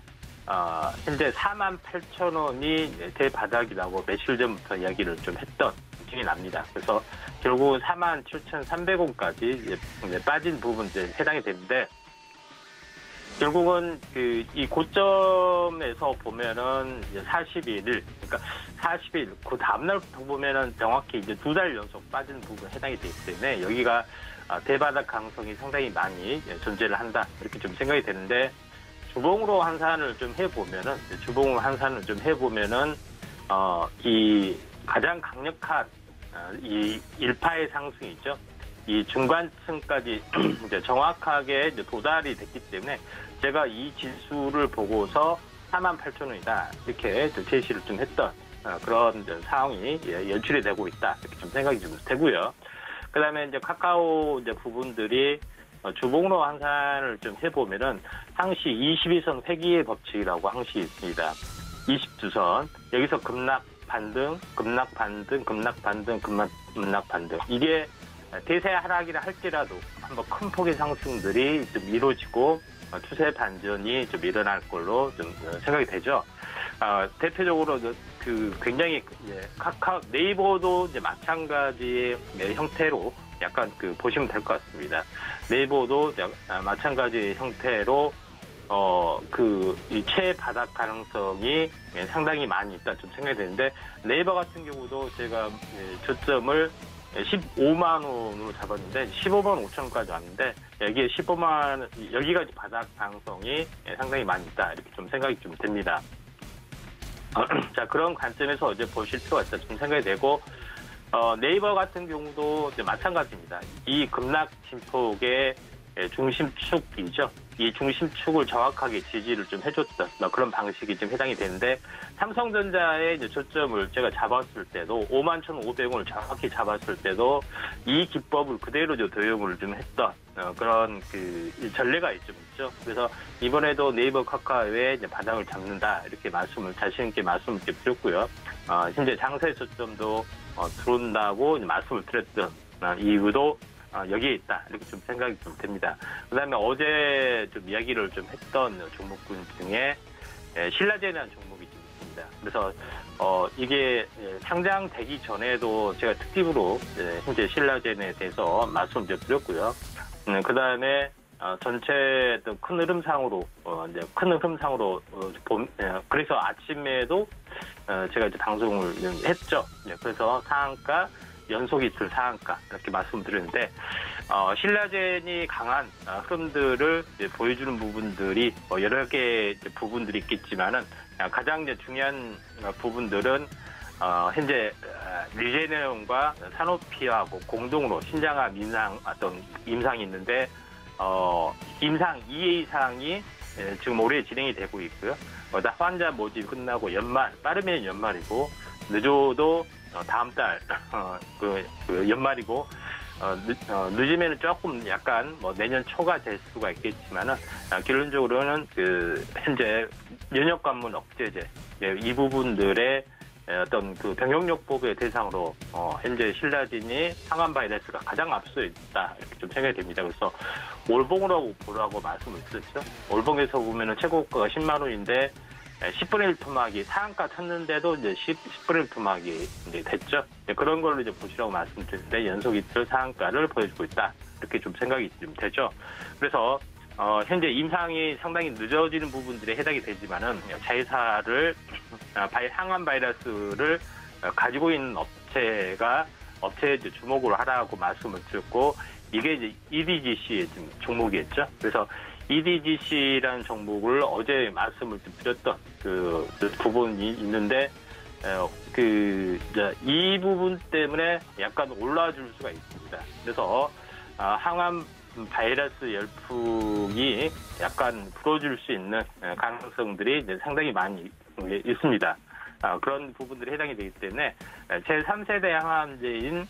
현재 48,000원이 대바닥이라고 며칠 전부터 이야기를 좀 했던 느낌이 납니다. 그래서 결국은 47,300원까지 이제 빠진 부분 이제 해당이 되는데, 결국은 이 고점에서 보면은 이제 41일, 그러니까 40일, 그 다음날부터 보면은 정확히 이제 2달 연속 빠진 부분에 해당이 되기 때문에 여기가 대바닥 가능성이 상당히 많이 존재를 한다. 이렇게 좀 생각이 되는데, 주봉으로 환산을 좀 해보면은, 이 가장 강력한 이 일파의 상승이죠. 이 중간층까지 이제 정확하게 이제 도달이 됐기 때문에 제가 이 지수를 보고서 48,000원이다 이렇게 제시를 좀 했던 그런 상황이 연출이 되고 있다 이렇게 좀 생각이 좀 되고요. 그다음에 이제 카카오 이제 부분들이 주봉로 환산을 좀 해보면은 항시 22선 회귀의 법칙이라고 항시 있습니다. 22선 여기서 급락 반등, 급락 반등, 급락 반등, 급락 반등 이게 대세 하락이라 할지라도 한번 큰 폭의 상승들이 좀 이루어지고 추세 반전이 좀 일어날 걸로 좀 생각이 되죠. 대표적으로 그 굉장히 네이버도 이제 마찬가지의 형태로 약간 그 보시면 될 것 같습니다. 네이버도 마찬가지의 형태로 이 최바닥 가능성이 상당히 많이 있다 좀 생각이 되는데 네이버 같은 경우도 제가 저점을 15만 원으로 잡았는데 15만 5천 원까지 왔는데 여기에 15만 여기까지 바닥 가능성이 상당히 많이 있다 이렇게 좀 생각이 좀 됩니다. 자 그런 관점에서 이제 보실 필요가 있다 좀 생각이 되고 네이버 같은 경우도 이제 마찬가지입니다. 이 급락 진폭의 중심축이죠. 이 중심축을 정확하게 지지를 좀 해줬던 그런 방식이 좀 해당이 되는데 삼성전자의 이제 저점을 제가 잡았을 때도 51,500원을 정확히 잡았을 때도 이 기법을 그대로 도용을 좀 했던 그런 그 전례가 좀 있죠. 그래서 이번에도 네이버 카카오의 이제 바닥을 잡는다 이렇게 자신 있게 말씀을 드렸고요. 현재 장세 저점도 들어온다고 이제 말씀을 드렸던 이유도 여기에 있다 이렇게 좀 생각이 좀 됩니다. 그다음에 어제 좀 이야기를 좀 했던 종목군 중에 신라젠이라는 종목이 좀 있습니다. 그래서 이게 상장되기 전에도 제가 특집으로 현재 신라젠에 대해서 말씀을 좀 드렸고요. 그다음에 전체 큰 흐름상으로 그래서 아침에도 제가 이제 방송을 했죠. 그래서 상한가 연속 이틀 상한가 이렇게 말씀드렸는데 신라젠이 강한 흐름들을 보여주는 부분들이 여러 개 부분들이 있겠지만은 가장 중요한 부분들은 현재 리제네온과 사노피하고 공동으로 신장암 임상이 있는데 임상 2회 이상이 지금 올해 진행이 되고 있고요. 환자 모집 끝나고 빠르면 연말이고 늦어도 다음 달 연말이고 늦으면 조금 약간 내년 초가 될 수가 있겠지만은 결론적으로는 현재 면역 관문 억제제 이 부분들의 어떤 병용요법의 대상으로 현재 신라젠이 항암 바이러스가 가장 앞서 있다 이렇게 좀 생각이 됩니다. 그래서 올봉으로 보라고 말씀을 드렸죠. 올봉에서 보면은 최고가가 10만 원인데 10분의 1 토막이 상한가 쳤는데도 이제 10분의 1 토막이 이제 됐죠. 그런 걸로 이제 보시라고 말씀드렸는데 연속 이틀 상한가를 보여주고 있다 이렇게 좀 생각이 좀 되죠. 그래서 현재 임상이 상당히 늦어지는 부분들에 해당이 되지만은 자회사를 항암 바이러스를 가지고 있는 업체에 주목을 하라고 말씀을 드렸고 이게 이제 EDGC의 종목이었죠. 그래서 EDGC라는 종목을 어제 말씀을 드렸던 그 부분이 있는데 이 부분 때문에 약간 올라줄 수가 있습니다. 그래서 항암 바이러스 열풍이 약간 불어줄 수 있는 가능성들이 상당히 많이 있습니다. 그런 부분들이 해당이 되기 때문에 제3세대 항암제인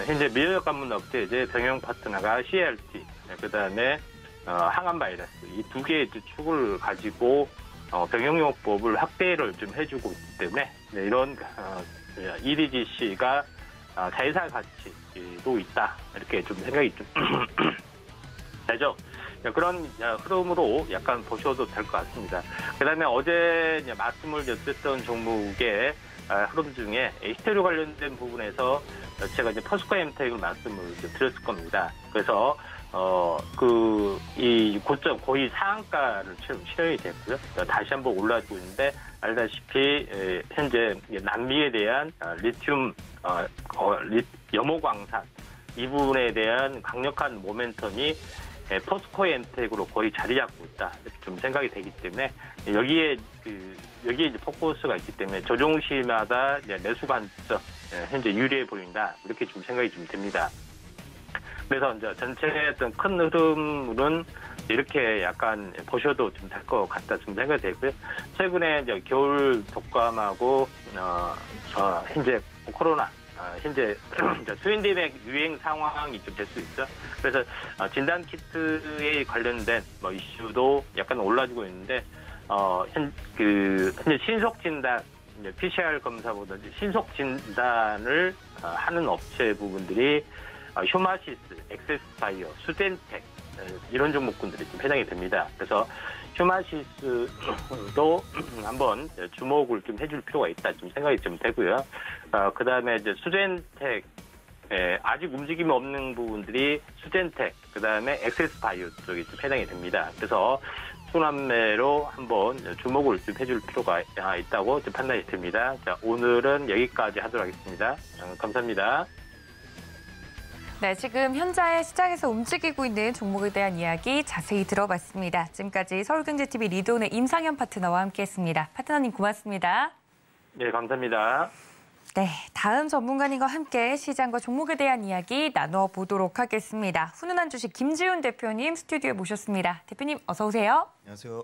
현재 면역 관문 억제제 병용 파트너가 CLT 그다음에 항암 바이러스 이 두 개의 축을 가지고 병용요법을 확대를 좀 해주고 있기 때문에 이런 EDGC가 자회사 가치도 있다 이렇게 좀 생각이 좀 되죠. 그런 흐름으로 약간 보셔도 될 것 같습니다. 그다음에 어제 말씀을 드렸던 종목의 흐름 중에 히스테리오 관련된 부분에서 제가 이제 퍼스코 엠텍을 말씀을 드렸을 겁니다. 그래서 이 고점 거의 상한가를 실현이 됐고요. 다시 한번 올라주고 있는데 알다시피 현재 남미에 대한 리튬 염호광산 이 부분에 대한 강력한 모멘텀이 포스코 엠텍으로 거의 자리 잡고 있다 이렇게 좀 생각이 되기 때문에 여기에 이제 포커스가 있기 때문에 조종시마다 매수 관점 현재 유리해 보인다. 이렇게 좀 생각이 좀 됩니다. 그래서 이제 전체의 어떤 큰 흐름은 이렇게 약간 보셔도 좀 될 것 같다 좀 생각이 되고요. 최근에 이제 겨울 독감하고 현재 코로나 현재 수인대백 유행 상황이 좀 될 수 있죠. 그래서 진단 키트에 관련된 뭐 이슈도 약간 올라지고 있는데 현재 신속 진단 PCR 검사보다는 신속 진단을 하는 업체 부분들이 휴마시스, 엑세스파이어, 수덴텍 이런 종목군들이 좀 해당이 됩니다. 그래서 휴마시스도 한번 주목을 좀 해줄 필요가 있다 좀 생각이 좀 되고요. 그다음에 이제 수덴텍 아직 움직임이 없는 부분들이 수덴텍, 그다음에 엑세스파이어 쪽이 좀 해당이 됩니다. 그래서 순환매로 한번 주목을 좀 해줄 필요가 있다고 좀 판단이 됩니다. 자, 오늘은 여기까지 하도록 하겠습니다. 감사합니다. 네, 지금 현재 시장에서 움직이고 있는 종목에 대한 이야기 자세히 들어봤습니다. 지금까지 서울경제TV 리드온의 임상현 파트너와 함께했습니다. 파트너님 고맙습니다. 네, 감사합니다. 네, 다음 전문가님과 함께 시장과 종목에 대한 이야기 나눠보도록 하겠습니다. 훈훈한 주식 김지훈 대표님 스튜디오에 모셨습니다. 대표님 어서 오세요. 안녕하세요.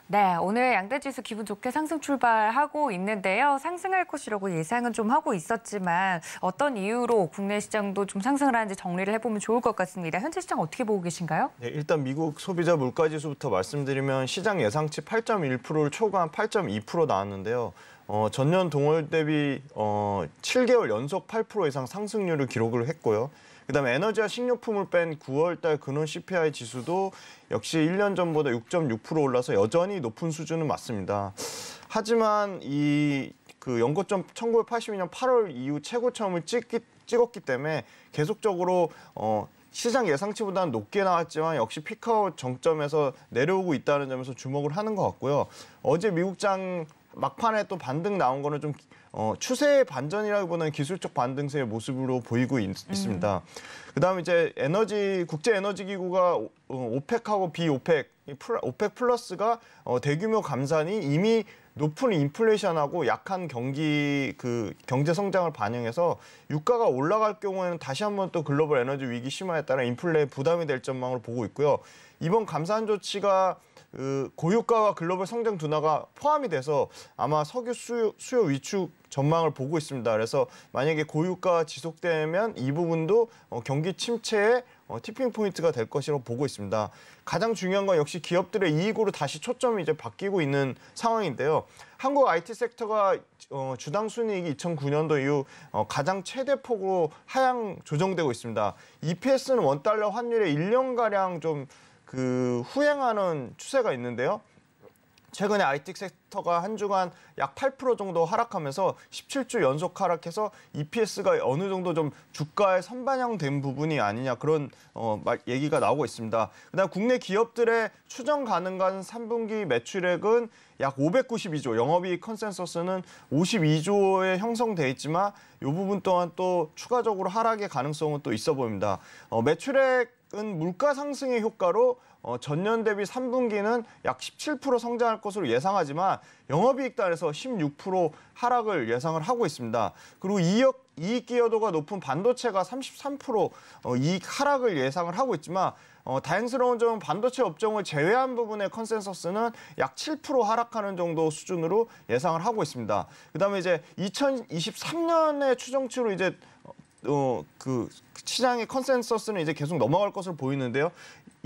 네, 오늘 양대지수 기분 좋게 상승 출발하고 있는데요. 상승할 것이라고 예상은 좀 하고 있었지만 어떤 이유로 국내 시장도 좀 상승을 하는지 정리를 해보면 좋을 것 같습니다. 현재 시장 어떻게 보고 계신가요? 네, 일단 미국 소비자 물가지수부터 말씀드리면 시장 예상치 8.1%를 초과한 8.2% 나왔는데요. 전년 동월 대비 7개월 연속 8% 이상 상승률을 기록을 했고요. 그다음에 에너지와 식료품을 뺀 9월 달 근원 CPI 지수도 역시 1년 전보다 6.6% 올라서 여전히 높은 수준은 맞습니다. 하지만 이 연고점 1982년 8월 이후 최고점을 찍었기 때문에 계속적으로 시장 예상치보다는 높게 나왔지만 역시 피크아웃 정점에서 내려오고 있다는 점에서 주목을 하는 것 같고요. 어제 미국장 막판에 또 반등 나온 거는 좀 추세의 반전이라기보다는 기술적 반등세의 모습으로 보이고 있습니다. 그다음에 이제 국제 에너지 기구가 오펙하고 비오펙, 오펙 플러스가 대규모 감산이 이미 높은 인플레이션하고 약한 경제 성장을 반영해서 유가가 올라갈 경우에는 다시 한번 또 글로벌 에너지 위기 심화에 따라 인플레에 부담이 될 전망으로 보고 있고요. 이번 감산 조치가 고유가와 글로벌 성장 둔화가 포함이 돼서 아마 석유 수요 위축 전망을 보고 있습니다. 그래서 만약에 고유가가 지속되면 이 부분도 경기 침체의 티핑 포인트가 될 것이라고 보고 있습니다. 가장 중요한 건 역시 기업들의 이익으로 다시 초점이 이제 바뀌고 있는 상황인데요. 한국 IT 섹터가 주당 순이익이 2009년도 이후 가장 최대 폭으로 하향 조정되고 있습니다. EPS는 원달러 환율에 1년가량 좀 후행하는 추세가 있는데요. 최근에 IT 섹터가 한 주간 약 8% 정도 하락하면서 17주 연속 하락해서 EPS가 어느 정도 좀 주가에 선반영된 부분이 아니냐 그런 얘기가 나오고 있습니다. 그다음 국내 기업들의 추정 가능한 3분기 매출액은 약 592조, 영업이익 컨센서스는 52조에 형성돼 있지만 이 부분 또한 또 추가적으로 하락의 가능성은 또 있어 보입니다. 매출액은 물가 상승의 효과로 전년 대비 3분기는 약 17% 성장할 것으로 예상하지만 영업이익 단에서 16% 하락을 예상을 하고 있습니다. 그리고 이익 기여도가 높은 반도체가 33% 이익 하락을 예상을 하고 있지만 다행스러운 점은 반도체 업종을 제외한 부분의 컨센서스는 약 7% 하락하는 정도 수준으로 예상을 하고 있습니다. 그다음에 이제 2023년의 추정치로 이제 시장의 컨센서스는 이제 계속 넘어갈 것으로 보이는데요.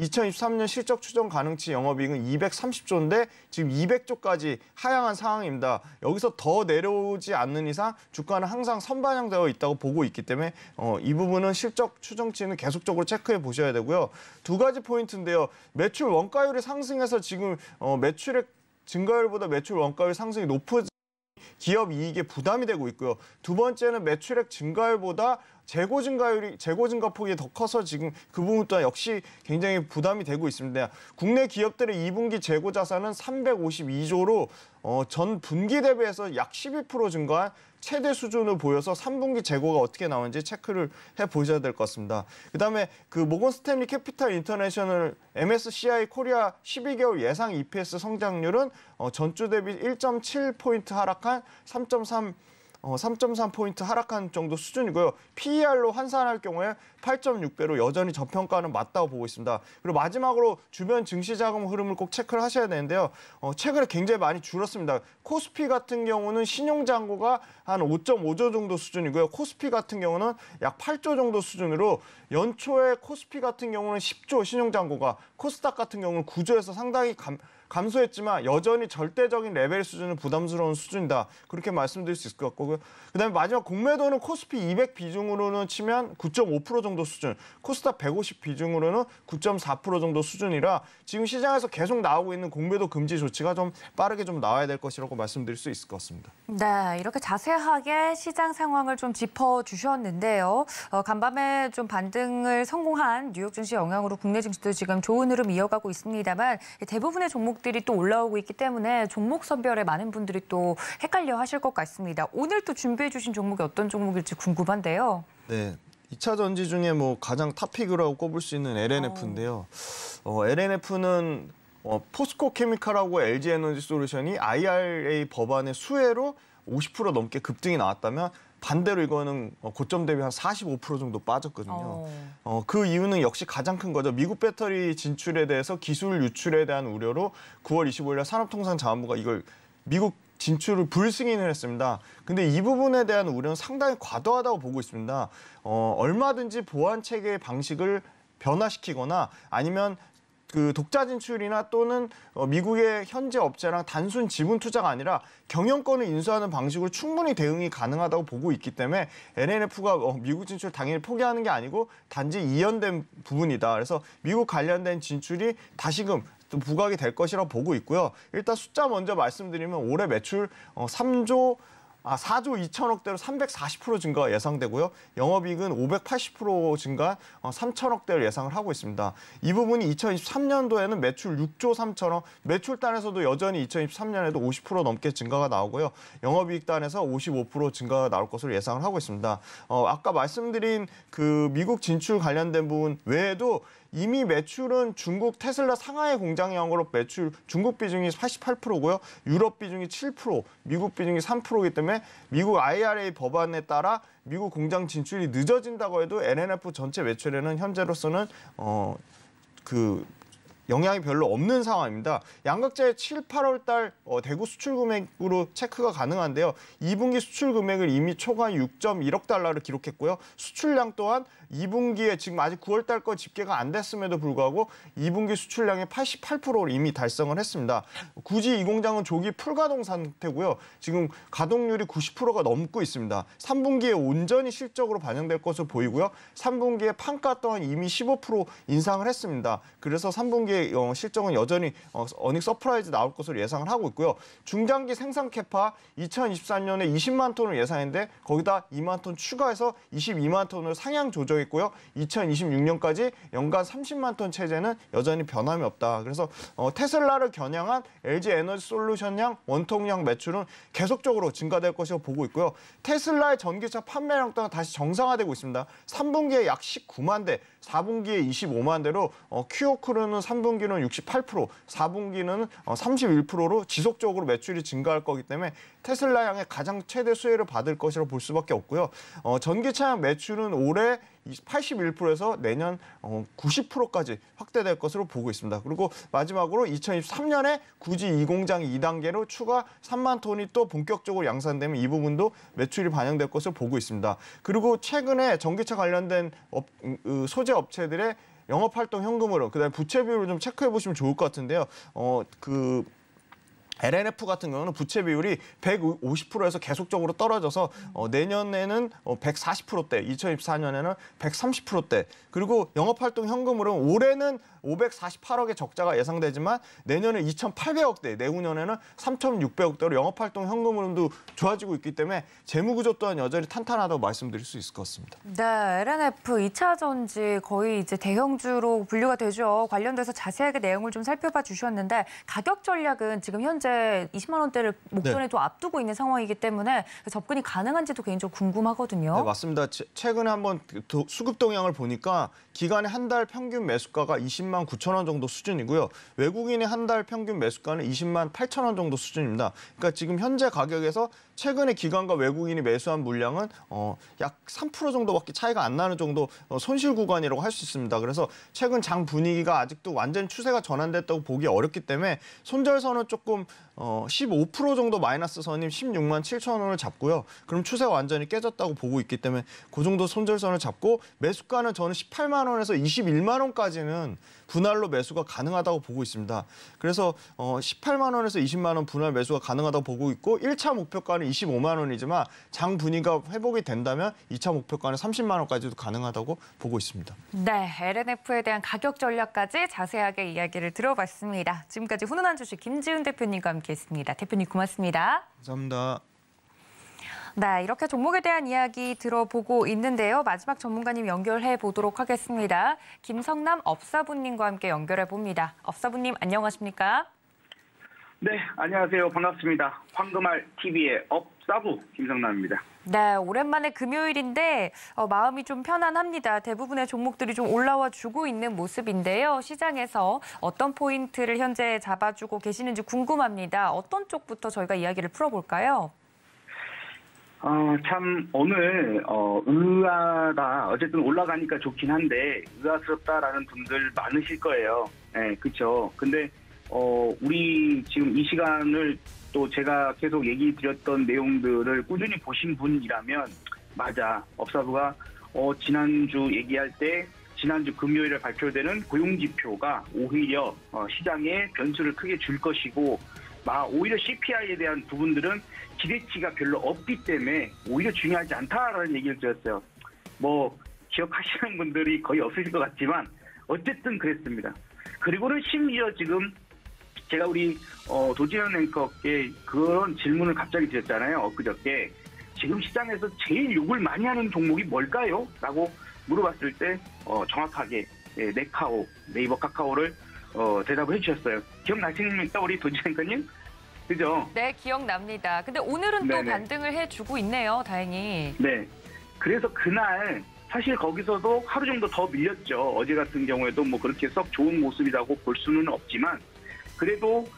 2023년 실적 추정 가능치 영업이익은 230조인데 지금 200조까지 하향한 상황입니다. 여기서 더 내려오지 않는 이상 주가는 항상 선반영되어 있다고 보고 있기 때문에 이 부분은 실적 추정치는 계속적으로 체크해 보셔야 되고요. 두 가지 포인트인데요. 매출 원가율이 상승해서 지금 매출액 증가율보다 매출 원가율 상승이 높은 기업 이익에 부담이 되고 있고요. 두 번째는 매출액 증가율보다 재고 증가 폭이 더 커서 지금 그 부분 또한 역시 굉장히 부담이 되고 있습니다. 국내 기업들의 2분기 재고 자산은 352조로 전 분기 대비해서 약 12% 증가한 최대 수준을 보여서 3분기 재고가 어떻게 나오는지 체크를 해보셔야 될 것 같습니다. 그다음에 모건 스탠리 캐피탈 인터내셔널 MSCI 코리아 12개월 예상 EPS 성장률은 전주 대비 1.7포인트 하락한 3.3 3.3포인트 하락한 정도 수준이고요. PER로 환산할 경우에 8.6배로 여전히 저평가는 맞다고 보고 있습니다. 그리고 마지막으로 주변 증시 자금 흐름을 꼭 체크를 하셔야 되는데요. 최근에 굉장히 많이 줄었습니다. 코스피 같은 경우는 신용 잔고가 한 5.5조 정도 수준이고요. 코스피 같은 경우는 약 8조 정도 수준으로 연초에 코스피 같은 경우는 10조 신용 잔고가, 코스닥 같은 경우는 9조에서 상당히 감소했지만 여전히 절대적인 레벨 수준은 부담스러운 수준이다. 그렇게 말씀드릴 수 있을 것 같고요. 그다음에 마지막 공매도는 코스피 200 비중으로는 치면 9.5% 정도 수준, 코스닥 150 비중으로는 9.4% 정도 수준이라 지금 시장에서 계속 나오고 있는 공매도 금지 조치가 좀 빠르게 좀 나와야 될 것이라고 말씀드릴 수 있을 것 같습니다. 네, 이렇게 자세하게 시장 상황을 좀 짚어주셨는데요. 간밤에 좀 반등을 성공한 뉴욕 증시 영향으로 국내 증시도 지금 좋은 흐름 이어가고 있습니다만 대부분의 종목들이 또 올라오고 있기 때문에 종목 선별에 많은 분들이 또 헷갈려 하실 것 같습니다. 오늘 또 준비해 주신 종목이 어떤 종목일지 궁금한데요. 네. 2차 전지 중에 뭐 가장 탑픽이라고 꼽을 수 있는 LNF인데요. LNF는 포스코 케미칼하고 LG 에너지 솔루션이 IRA 법안의 수혜로 50% 넘게 급등이 나왔다면 반대로 이거는 고점 대비 한 45% 정도 빠졌거든요. 그 이유는 역시 가장 큰 거죠. 미국 배터리 진출에 대해서 기술 유출에 대한 우려로 9월 25일 날 산업통상자원부가 이걸 미국 진출을 불승인을 했습니다. 근데 이 부분에 대한 우려는 상당히 과도하다고 보고 있습니다. 얼마든지 보안 체계의 방식을 변화시키거나 아니면 그 독자 진출이나 또는 미국의 현재 업체랑 단순 지분 투자가 아니라 경영권을 인수하는 방식으로 충분히 대응이 가능하다고 보고 있기 때문에 LNF가 미국 진출 당연히 포기하는 게 아니고 단지 이연된 부분이다. 그래서 미국 관련된 진출이 다시금 부각이 될 것이라고 보고 있고요. 일단 숫자 먼저 말씀드리면 올해 매출 4조 2천억대로 340% 증가가 예상되고요. 영업이익은 580% 증가 3천억대를 예상을 하고 있습니다. 이 부분이 2023년도에는 매출 6조 3천억, 매출단에서도 여전히 2023년에도 50% 넘게 증가가 나오고요. 영업이익단에서 55% 증가가 나올 것으로 예상을 하고 있습니다. 아까 말씀드린 그 미국 진출 관련된 부분 외에도 이미 매출은 중국 테슬라 상하이 공장 영업으로 매출 중국 비중이 88%고요. 유럽 비중이 7%, 미국 비중이 3%이기 때문에 미국 IRA 법안에 따라 미국 공장 진출이 늦어진다고 해도 LNF 전체 매출에는 현재로서는 영향이 별로 없는 상황입니다. 양극재 7, 8월 달 대구 수출 금액으로 체크가 가능한데요. 2분기 수출 금액을 이미 초과 6.1억 달러를 기록했고요. 수출량 또한 2분기에 지금 아직 9월 달 거 집계가 안 됐음에도 불구하고 2분기 수출량의 88%를 이미 달성을 했습니다. 굳이 이 공장은 조기 풀가동 상태고요. 지금 가동률이 90%가 넘고 있습니다. 3분기에 온전히 실적으로 반영될 것으로 보이고요. 3분기에 판가 또한 이미 15% 인상을 했습니다. 그래서 3분기에 실적은 여전히 어닝 서프라이즈 나올 것으로 예상을 하고 있고요. 중장기 생산 캐파 2024년에 20만 톤을 예상했는데 거기다 2만 톤 추가해서 22만 톤으로 상향 조정했고요. 2026년까지 연간 30만 톤 체제는 여전히 변함이 없다. 그래서 테슬라를 겨냥한 LG 에너지 솔루션량 원통량 매출은 계속적으로 증가될 것이라고 보고 있고요. 테슬라의 전기차 판매량 또한 다시 정상화되고 있습니다. 3분기에 약 19만 대, 4분기에 25만 대로 큐오크루는 3분기는 68%, 4분기는 31%로 지속적으로 매출이 증가할 거기 때문에 테슬라 향의 가장 최대 수혜를 받을 것이라고 볼 수밖에 없고요. 전기차량 매출은 올해 81%에서 내년 90%까지 확대될 것으로 보고 있습니다. 그리고 마지막으로 2023년에 굳이 이 공장이 2단계로 추가 3만 톤이 또 본격적으로 양산되면 이 부분도 매출이 반영될 것으로 보고 있습니다. 그리고 최근에 전기차 관련된 소재 업체들의 영업활동 현금흐름, 그다음에 부채 비율을 좀 체크해 보시면 좋을 것 같은데요. LNF 같은 경우는 부채 비율이 150%에서 계속적으로 떨어져서 내년에는 140%대, 2024년에는 130%대, 그리고 영업활동 현금흐름 올해는 548억의 적자가 예상되지만 내년에 2,800억대, 내후년에는 3,600억대로 영업활동 현금흐름도 좋아지고 있기 때문에 재무구조 또한 여전히 탄탄하다고 말씀드릴 수 있을 것 같습니다. 네, LNF 2차 전지 거의 이제 대형주로 분류가 되죠. 관련돼서 자세하게 내용을 좀 살펴봐 주셨는데 가격 전략은 지금 현재 20만 원대를 목전에 또 앞두고 있는 상황이기 때문에 접근이 가능한지도 개인적으로 궁금하거든요. 네, 맞습니다. 최근에 한번 수급 동향을 보니까 기간의 한 달 평균 매수가가 20만 9천 원 정도 수준이고요. 외국인의 한 달 평균 매수가는 20만 8천 원 정도 수준입니다. 그러니까 지금 현재 가격에서 최근에 기관과 외국인이 매수한 물량은 약 3% 정도밖에 차이가 안 나는 정도 손실 구간이라고 할 수 있습니다. 그래서 최근 장 분위기가 아직도 완전 추세가 전환됐다고 보기 어렵기 때문에 손절선은 조금 15% 정도 마이너스 선임 16만 7천 원을 잡고요. 그럼 추세가 완전히 깨졌다고 보고 있기 때문에 그 정도 손절선을 잡고 매수가는 저는 18만 원에서 21만 원까지는 분할로 매수가 가능하다고 보고 있습니다. 그래서 18만 원에서 20만 원 분할 매수가 가능하다고 보고 있고 1차 목표가는 25만 원이지만 장 분위기가 회복이 된다면 2차 목표가는 30만 원까지도 가능하다고 보고 있습니다. 네, LNF에 대한 가격 전략까지 자세하게 이야기를 들어봤습니다. 지금까지 훈훈한 주식 김지훈 대표님과 함께했습니다. 대표님 고맙습니다. 감사합니다. 네, 이렇게 종목에 대한 이야기 들어보고 있는데요. 마지막 전문가님 연결해 보도록 하겠습니다. 김성남 업사부님과 함께 연결해 봅니다. 업사부님 안녕하십니까? 네, 안녕하세요. 반갑습니다. 황금알 TV의 업사부 김성남입니다. 네, 오랜만에 금요일인데 마음이 좀 편안합니다. 대부분의 종목들이 좀 올라와 주고 있는 모습인데요. 시장에서 어떤 포인트를 현재 잡아주고 계시는지 궁금합니다. 어떤 쪽부터 저희가 이야기를 풀어볼까요? 참 오늘 의아다. 어쨌든 올라가니까 좋긴 한데 의아스럽다라는 분들 많으실 거예요. 네, 그렇죠. 근데 우리 지금 이 시간을 또 제가 계속 얘기 드렸던 내용들을 꾸준히 보신 분이라면 맞아. 업사부가 지난주 얘기할 때 지난주 금요일에 발표되는 고용지표가 오히려 시장에 변수를 크게 줄 것이고 오히려 CPI에 대한 부분들은 기대치가 별로 없기 때문에 오히려 중요하지 않다라는 얘기를 드렸어요. 기억하시는 분들이 거의 없으실 것 같지만 어쨌든 그랬습니다. 그리고는 심지어 지금 제가 우리 도지현 앵커께 그런 질문을 갑자기 드렸잖아요. 엊그저께. 지금 시장에서 제일 욕을 많이 하는 종목이 뭘까요? 라고 물어봤을 때 정확하게 네이버 카카오를 대답을 해주셨어요. 기억나십니까? 우리 도지현 앵커님? 그죠? 네, 기억납니다. 근데 오늘은 네네. 또 반등을 해주고 있네요, 다행히. 네. 그래서 그날 사실 거기서도 하루 정도 더 밀렸죠. 어제 같은 경우에도 그렇게 썩 좋은 모습이라고 볼 수는 없지만 그래도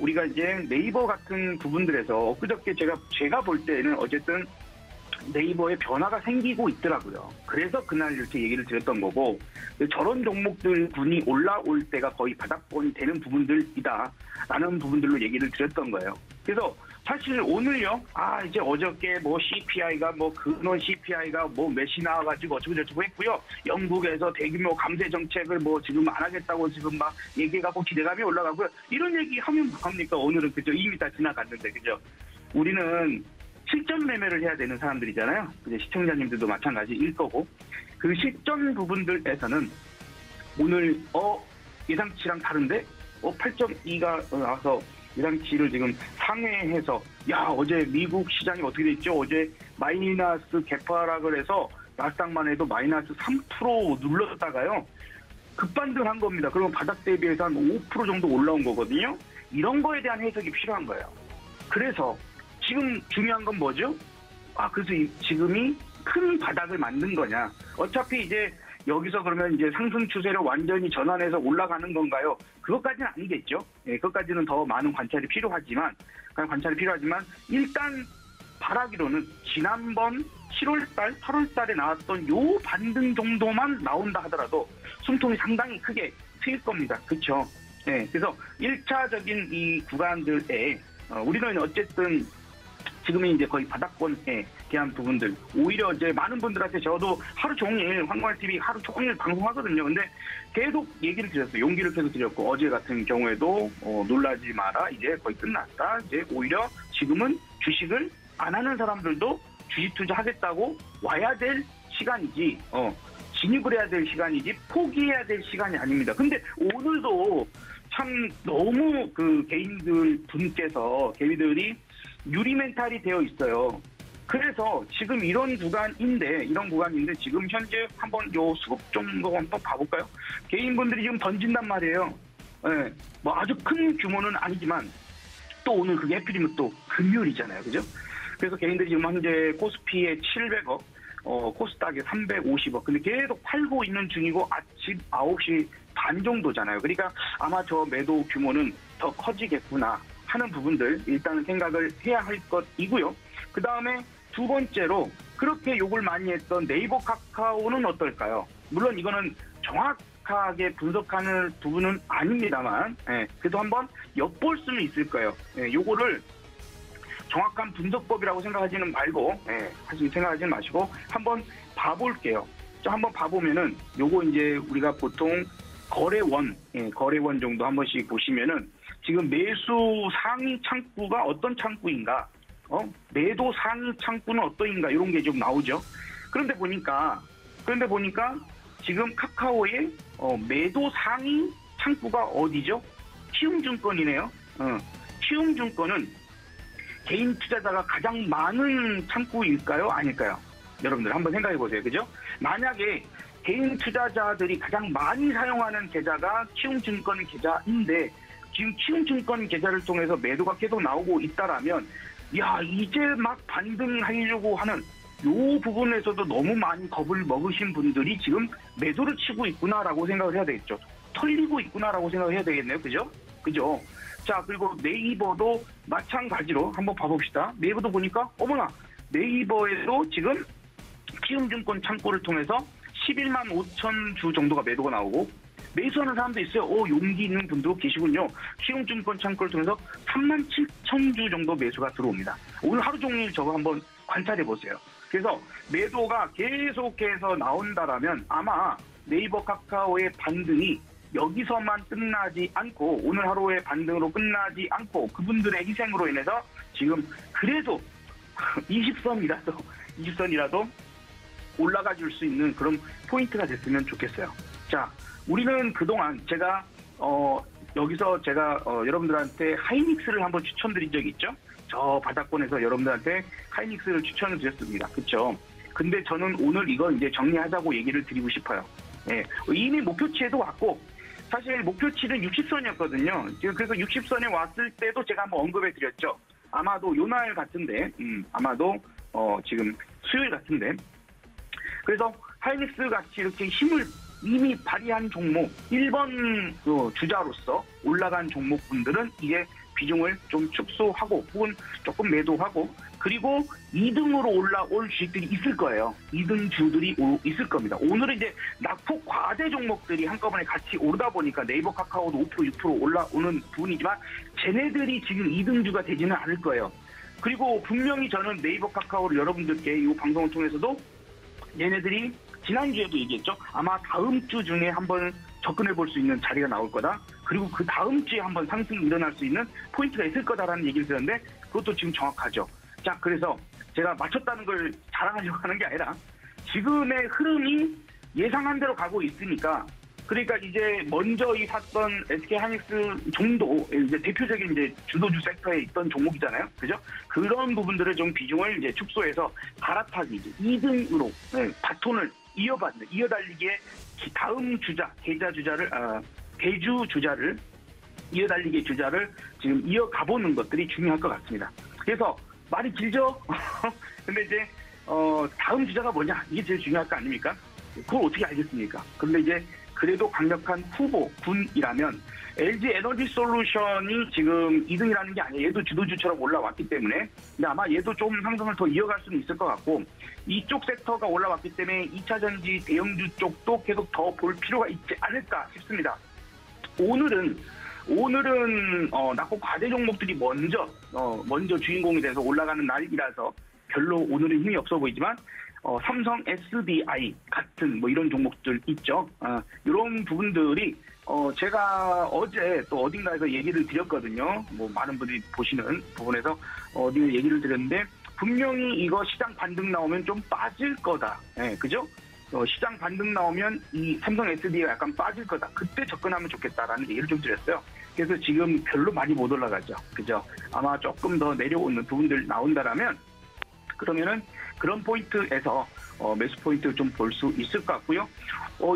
우리가 이제 네이버 같은 부분들에서 그저께 제가 볼 때는 어쨌든 네이버에 변화가 생기고 있더라고요. 그래서 그날 이렇게 얘기를 드렸던 거고 저런 종목들 군이 올라올 때가 거의 바닥권이 되는 부분들이다라는 부분들로 얘기를 드렸던 거예요. 그래서 사실 오늘요, 이제 어저께 CPI가 근원 CPI가 몇이 나와가지고 어쩌고저쩌고 했고요. 영국에서 대규모 감세 정책을 지금 안 하겠다고 지금 막 얘기해가고 기대감이 올라가고요. 이런 얘기 하면 뭐합니까? 오늘은 그죠? 이미 다 지나갔는데, 그죠? 우리는 실전 매매를 해야 되는 사람들이잖아요. 이제 시청자님들도 마찬가지일 거고. 그 실전 부분들에서는 오늘 예상치랑 다른데 8.2가 나와서 예상치를 지금 상회해서 어제 미국 시장이 어떻게 됐죠? 어제 마이너스 개파락을 해서 나스닥만 해도 마이너스 3% 눌렀다가요. 급반등한 겁니다. 그러면 바닥 대비해서 한 5% 정도 올라온 거거든요. 이런 거에 대한 해석이 필요한 거예요. 그래서 지금 중요한 건 뭐죠? 그래서 지금이 큰 바닥을 만든 거냐. 어차피 이제 여기서 그러면 이제 상승 추세를 완전히 전환해서 올라가는 건가요? 그것까지는 아니겠죠. 그것까지는 더 많은 관찰이 필요하지만 일단 바라기로는 지난번 7월달, 8월달에 나왔던 요 반등 정도만 나온다 하더라도 숨통이 상당히 크게 트일 겁니다. 그렇죠? 네, 그래서 1차적인 이 구간들에 우리는 어쨌든 지금은 이제 거의 바닥권에 대한 부분들 오히려 이제 많은 분들한테 저도 하루 종일 황금알 TV 하루 종일 방송하거든요. 근데 계속 얘기를 드렸어요. 용기를 계속 드렸고 어제 같은 경우에도 놀라지 마라. 이제 거의 끝났다. 이제 오히려 지금은 주식을 안 하는 사람들도 주식 투자하겠다고 와야 될 시간이지. 진입을 해야 될 시간이지 포기해야 될 시간이 아닙니다. 근데 오늘도 참 너무 그 개미들이 유리 멘탈이 되어 있어요. 그래서 지금 이런 구간인데 지금 현재 한번 요 수급 정도 한번 봐볼까요? 개인분들이 지금 던진단 말이에요. 네, 아주 큰 규모는 아니지만 또 오늘 그게 해필이면 또 금요일이잖아요. 그죠? 그래서 개인들이 지금 현재 코스피에 700억, 코스닥에 350억. 근데 계속 팔고 있는 중이고 아침 9시 반 정도잖아요. 그러니까 아마 저 매도 규모는 더 커지겠구나 하는 부분들 일단은 생각을 해야 할 것이고요. 그 다음에 두 번째로 그렇게 욕을 많이 했던 네이버 카카오는 어떨까요? 물론 이거는 정확하게 분석하는 부분은 아닙니다만, 그래도 한번 엿볼 수는 있을 거예요. 요거를 정확한 분석법이라고 생각하지는 말고, 생각하지는 마시고 한번 봐볼게요. 한번 봐보면은 요거 이제 우리가 보통 거래원 정도 한 번씩 보시면은 지금 매수 상위 창구가 어떤 창구인가, 매도 상위 창구는 어떠인가 이런 게 좀 나오죠. 그런데 보니까 지금 카카오의 매도 상위 창구가 어디죠? 키움증권이네요. 키움증권은 개인 투자자가 가장 많은 창구일까요? 아닐까요? 여러분들 한번 생각해 보세요. 그죠? 만약에 개인 투자자들이 가장 많이 사용하는 계좌가 키움증권 계좌인데 지금 키움증권 계좌를 통해서 매도가 계속 나오고 있다라면 야, 이제 막 반등하려고 하는 요 부분에서도 너무 많이 겁을 먹으신 분들이 지금 매도를 치고 있구나라고 생각을 해야 되겠죠. 털리고 있구나라고 생각을 해야 되겠네요. 그죠? 자, 그리고 네이버도 마찬가지로 한번 봐봅시다. 네이버도 보니까 어머나, 네이버에도 지금 키움증권 창구를 통해서 11만 5천 주 정도가 매도가 나오고 매수하는 사람도 있어요. 용기 있는 분도 계시군요. 키움증권 창구를 통해서 3만 7천 주 정도 매수가 들어옵니다. 오늘 하루 종일 저거 한번 관찰해 보세요. 그래서 매도가 계속해서 나온다라면 아마 네이버 카카오의 반등이 여기서만 끝나지 않고 오늘 하루의 반등으로 끝나지 않고 그분들의 희생으로 인해서 지금 그래도 20선이라도 올라가 줄 수 있는 그런 포인트가 됐으면 좋겠어요. 자, 우리는 그동안 제가 여기서 제가 여러분들한테 하이닉스를 한번 추천드린 적이 있죠. 저 바닥권에서 여러분들한테 하이닉스를 추천을 드렸습니다. 그렇죠? 근데 저는 오늘 이거 이제 정리하자고 얘기를 드리고 싶어요. 이미 목표치에도 왔고 사실 목표치는 60선이었거든요. 그래서 60선에 왔을 때도 제가 한번 언급해 드렸죠. 아마도 요날 같은데, 아마도 지금 수요일 같은데. 그래서 하이닉스 같이 이렇게 힘을 이미 발휘한 종목, 1번 주자로서 올라간 종목분들은 이게 비중을 좀 축소하고 혹은 조금 매도하고 그리고 2등으로 올라올 주식들이 있을 거예요. 2등 주들이 있을 겁니다. 오늘은 이제 낙폭 과대 종목들이 한꺼번에 같이 오르다 보니까 네이버 카카오도 5% 6% 올라오는 부분이지만 쟤네들이 지금 2등 주가 되지는 않을 거예요. 그리고 분명히 저는 네이버 카카오를 여러분들께 이 방송을 통해서도 얘네들이 지난주에도 얘기했죠. 아마 다음 주 중에 한번 접근해 볼 수 있는 자리가 나올 거다. 그리고 그 다음 주에 한번 상승이 일어날 수 있는 포인트가 있을 거다라는 얘기를 들었는데 그것도 지금 정확하죠. 자, 그래서 제가 맞췄다는 걸 자랑하려고 하는 게 아니라 지금의 흐름이 예상한 대로 가고 있으니까 그러니까 이제 먼저 이 샀던 SK하이닉스 정도 이제 대표적인 이제 주도주 섹터에 있던 종목이잖아요. 그죠? 그런 부분들을 좀 비중을 이제 축소해서 갈아타기 이제 2등으로 바톤을 이어달리기에 다음 주자, 대주 주자를 이어달리기의 주자를 지금 이어가보는 것들이 중요할 것 같습니다. 그래서 말이 길죠? 근데 이제 다음 주자가 뭐냐 이게 제일 중요할 거 아닙니까? 그걸 어떻게 알겠습니까? 그런데 이제 그래도 강력한 후보군이라면 LG 에너지 솔루션이 지금 2등이라는 게 아니에요. 얘도 주도주처럼 올라왔기 때문에. 근데 아마 얘도 좀 상승을 더 이어갈 수는 있을 것 같고 이쪽 섹터가 올라왔기 때문에 2차전지 대형주 쪽도 계속 더 볼 필요가 있지 않을까 싶습니다. 오늘은 낙폭 과대 종목들이 먼저 주인공이 돼서 올라가는 날이라서 별로 오늘은 힘이 없어 보이지만 삼성 SDI 같은 뭐 이런 종목들 있죠. 이런 부분들이 제가 어제 또 어딘가에서 얘기를 드렸거든요. 뭐 많은 분들이 보시는 부분에서 어디 얘기를 드렸는데 분명히 이거 시장 반등 나오면 좀 빠질 거다. 그죠? 시장 반등 나오면 이 삼성 SDI가 약간 빠질 거다. 그때 접근하면 좋겠다라는 얘기를 좀 드렸어요. 그래서 지금 별로 많이 못 올라가죠. 그죠? 아마 조금 더 내려오는 부분들 나온다라면 그러면은 그런 포인트에서 매수 포인트 좀 볼 수 있을 것 같고요.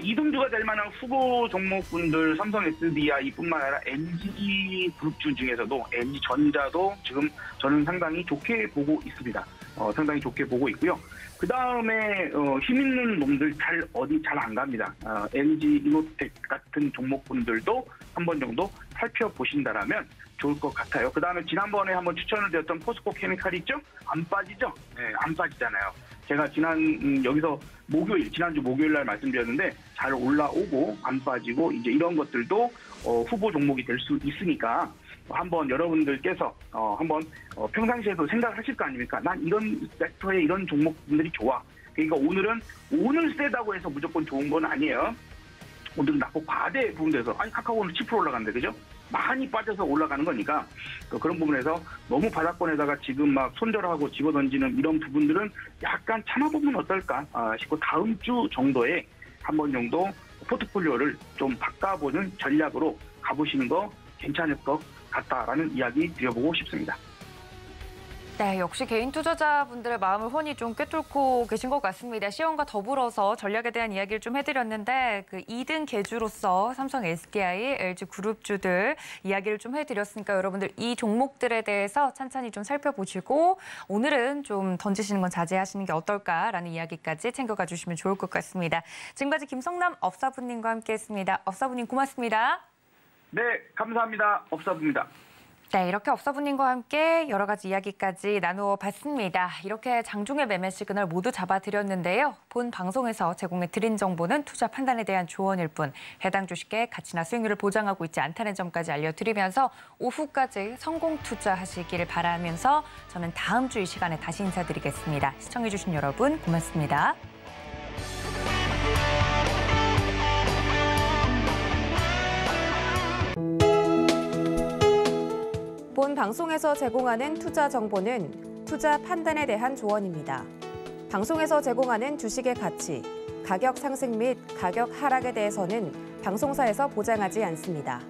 이등주가 될 만한 후보 종목군들 삼성 SDI뿐만 아니라 NG그룹주 중에서도 NG전자도 지금 저는 상당히 좋게 보고 있습니다. 상당히 좋게 보고 있고요. 그 다음에 힘 있는 놈들 어디 잘 안 갑니다. NG이노텍 같은 종목군들도 한번 정도 살펴보신다라면 좋을 것 같아요. 그 다음에 지난번에 한번 추천을 드렸던 포스코 케미칼 있죠? 안 빠지죠? 네, 안 빠지잖아요. 제가 여기서 지난주 목요일 날 말씀드렸는데 잘 올라오고 안 빠지고 이제 이런 것들도 후보 종목이 될 수 있으니까 한번 여러분들께서 한번 평상시에도 생각하실 거 아닙니까? 난 이런 섹터에 이런 종목들이 좋아. 그러니까 오늘 세다고 해서 무조건 좋은 건 아니에요. 오늘은 낙폭 과대 부분에서 카카오는 10% 올라간대, 그죠? 많이 빠져서 올라가는 거니까 그런 부분에서 너무 바닥권에다가 지금 막 손절하고 집어던지는 이런 부분들은 약간 참아보면 어떨까 싶고 다음 주 정도에 한 번 정도 포트폴리오를 좀 바꿔보는 전략으로 가보시는 거 괜찮을 것 같다라는 이야기 드려보고 싶습니다. 네, 역시 개인 투자자분들의 마음을 훤히 좀 꿰뚫고 계신 것 같습니다. 시연과 더불어서 전략에 대한 이야기를 좀 해드렸는데 그 2등 계주로서 삼성 SDI, LG 그룹주들 이야기를 좀 해드렸으니까 여러분들 이 종목들에 대해서 찬찬히 좀 살펴보시고 오늘은 좀 던지시는 건 자제하시는 게 어떨까라는 이야기까지 챙겨가 주시면 좋을 것 같습니다. 지금까지 김성남 업사부님과 함께했습니다. 업사부님 고맙습니다. 네, 감사합니다. 업사부입니다. 네, 이렇게 업사부님과 함께 여러 가지 이야기까지 나누어 봤습니다. 이렇게 장중의 매매 시그널 모두 잡아드렸는데요. 본 방송에서 제공해드린 정보는 투자 판단에 대한 조언일 뿐 해당 주식의 가치나 수익률을 보장하고 있지 않다는 점까지 알려드리면서 오후까지 성공 투자하시기를 바라면서 저는 다음 주 이 시간에 다시 인사드리겠습니다. 시청해주신 여러분 고맙습니다. 본 방송에서 제공하는 투자 정보는 투자 판단에 대한 조언입니다. 방송에서 제공하는 주식의 가치, 가격 상승 및 가격 하락에 대해서는 방송사에서 보장하지 않습니다.